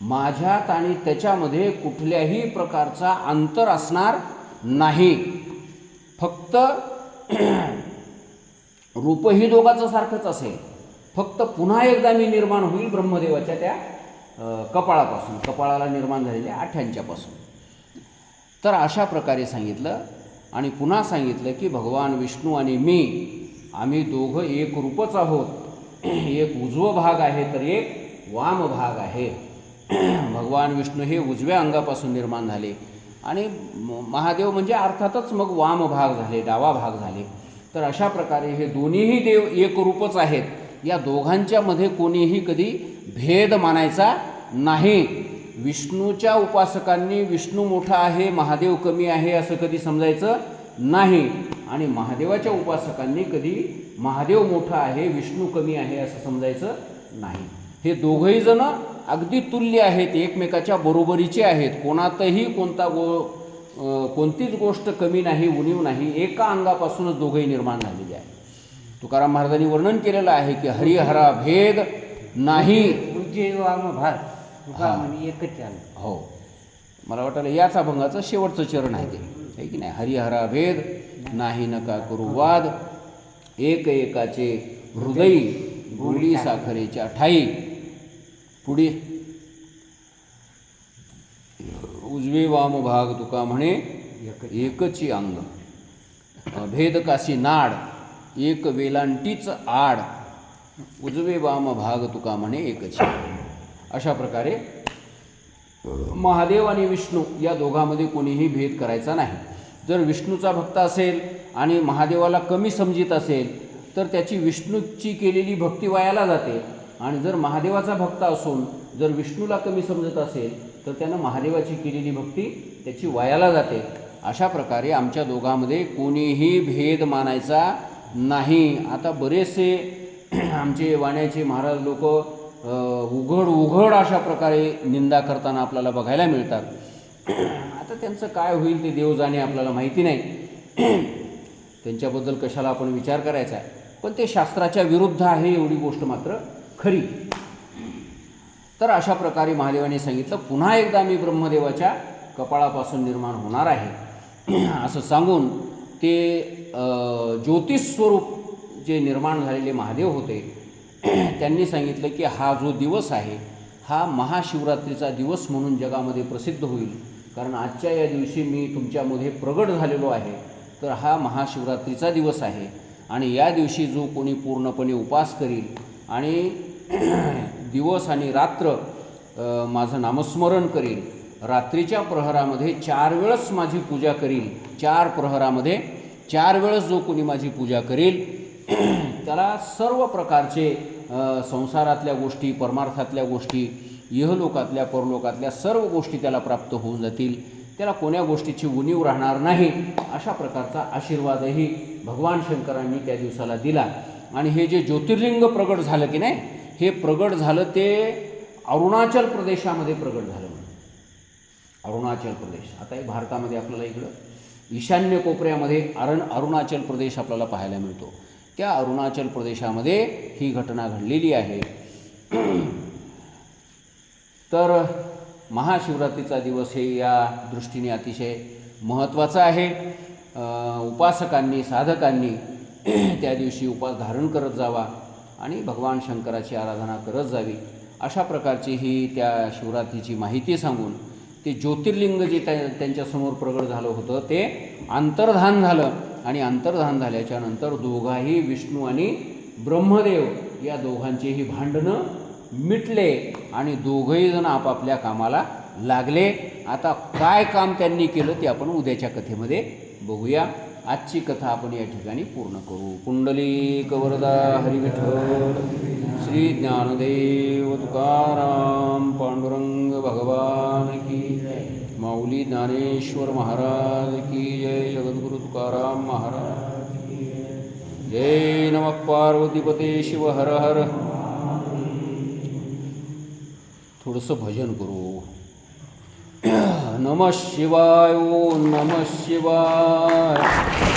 माझ्यात आणि त्याच्यामध्ये कुठल्याही प्रकारचा अंतर असणार नाही. फक्त रूपही दोघाचं सारखंच असेल. फक्त पुन्हा एकदा मी निर्माण होईल ब्रह्मदेवाच्या त्या कपाळापासून, कपाळाला निर्माण झालेल्या आठ्यांच्यापासून. तर अशा प्रकारे सांगितलं. आणि पुन्हा सांगितलं की भगवान विष्णू आणि मी आम्ही दोघं एक रूपच आहोत. एक उजवं भाग आहे तर एक वाम भाग आहे. भगवान विष्णू हे उजव्या अंगापासून निर्माण झाले आणि महादेव म्हणजे अर्थातच मग वाम भाग झाले, डावा भाग झाले. तर अशा प्रकारे हे दोन्हीही देव एक रूपच आहेत. या दोघांच्यामध्ये कोणीही कधी भेद मानायचा नाही. विष्णूच्या उपासकांनी विष्णू मोठा आहे महादेव कमी आहे असं कधी समजायचं नाही. आणि महादेवाच्या उपासकांनी कधी महादेव मोठा आहे विष्णू कमी आहे असं समजायचं नाही. हे दोघंही जण अगदी तुल्य आहेत, एकमेकाच्या बरोबरीचे आहेत. कोणातही कोणतीच गोष्ट कमी नाही, उणीव नाही. एका अंगापासूनच दोघंही निर्माण झालेले आहे. तुकाराम महाराजांनी वर्णन केलेलं आहे की हरिहरा भेद नाही. एकच आलं. हो, मला वाटलं याच अभंगाचं शेवटचं चरण आहे ते, आहे की नाही. हरिहरा भेद नाही नका करू वाद, एक एकाचे हृदयी गोडी साखरेच्या ठाई. पुढे उजवे वाम भाग तुका म्हणे एकची अंग, भेद काशी नाड एक वेलांटीच आड, उजवे वाम भाग तुका म्हणे एकची. अशा प्रकारे महादेव आणि विष्णू या दोघांमध्ये कोणीही भेद करायचा नाही. जर विष्णूचा भक्त असेल आणि महादेवाला कमी समजित असेल तर त्याची विष्णूची केलेली भक्ती वायाला जाते, आणि जर महादेवाचा भक्त असून जर विष्णूला कमी समजत असेल तर त्यानं महादेवाची केलेली भक्ती त्याची वायाला जाते. अशा प्रकारे आमच्या दोघांमध्ये कोणीही भेद मानायचा नाही. आता बरेचसे आमचे वाण्याचे महाराज लोक उघड अशा प्रकारे निंदा करताना आपल्याला बघायला मिळतात. आता त्यांचं काय होईल ते देव जाणे, आपल्याला माहिती नाही. त्यांच्याबद्दल कशाला आपण विचार करायचा आहे, पण ते शास्त्राच्या विरुद्ध आहे एवढी गोष्ट मात्र खरी. तर अशा प्रकारे महादेवाने सांगितलं, पुन्हा एकदा मी ब्रह्मदेवाच्या कपाळापासून निर्माण होणार आहे असं सांगून ते ज्योतिस्वरूप जे निर्माण झालेले महादेव होते त्यांनी सांगितलं की हा जो दिवस आहे हा महाशिवरात्रीचा दिवस म्हणून जगामध्ये प्रसिद्ध होईल, कारण आजच्या या दिवशी मी तुमच्यामध्ये प्रगट झालेलो आहे. तर हा महाशिवरात्रीचा दिवस आहे, आणि या दिवशी जो कोणी पूर्णपणे उपास करील आणि दिवस आणि रात्र माझं नामस्मरण करील, रात्रीच्या प्रहरामध्ये 4 वेळेस माझी पूजा करील, 4 प्रहरामध्ये 4 वेळेस जो कोणी माझी पूजा करील त्याला सर्व प्रकारचे संसारातल्या गोष्टी, परमार्थातल्या गोष्टी, इहलोकातल्या परलोकातल्या सर्व गोष्टी त्याला प्राप्त होऊन जातील, त्याला कोण्या गोष्टीची उणीव राहणार नाही. अशा प्रकारचा आशीर्वादही भगवान शंकरांनी त्या दिवसाला दिला. आणि हे जे ज्योतिर्लिंग प्रगट झालं की नाही, हे प्रगट झालं ते अरुणाचल प्रदेशामध्ये प्रगट झालं. अरुणाचल प्रदेश, आता हे भारतामध्ये आपल्याला इकडं ईशान्य कोपऱ्यामध्ये अरुणाचल प्रदेश आपल्याला पाहायला मिळतो. त्या अरुणाचल प्रदेशामध्ये ही घटना घडलेली आहे. तर महाशिवरात्रीचा दिवस हे या दृष्टीने अतिशय महत्त्वाचा आहे. उपासकांनी, साधकांनी त्या दिवशी उपास धारण करत जावा आणि भगवान शंकराची आराधना करत जावी. अशा प्रकारची ही त्या शिवरात्रीची माहिती सांगून ते ज्योतिर्लिंग जे त्यांच्यासमोर प्रगट झालं होतं ते अंतर्धान झालं, आणि अंतर्धान झाल्याच्या नंतर दोघाही विष्णू आणि ब्रह्मदेव या दोघांचेही भांडणं मिटले आणि दोघंही जण आपापल्या कामाला लागले. आता काय काम त्यांनी केलं ते आपण उद्याच्या कथेमध्ये बघूया. आजची कथा आपण या ठिकाणी पूर्ण करू. पुंडलिक वरदा हरी विठ्ठल, श्री ज्ञानदेव तुकाराम पांडुरंग भगवान की जय, माऊली ज्ञानेश्वर महाराज की जय, जगद्गुरु तुकाराम महाराज की जय. नमः पार्वतीपते शिव हर हर. थोडंसं भजन करू. नमः शिवाय, ओम नमः शिवाय.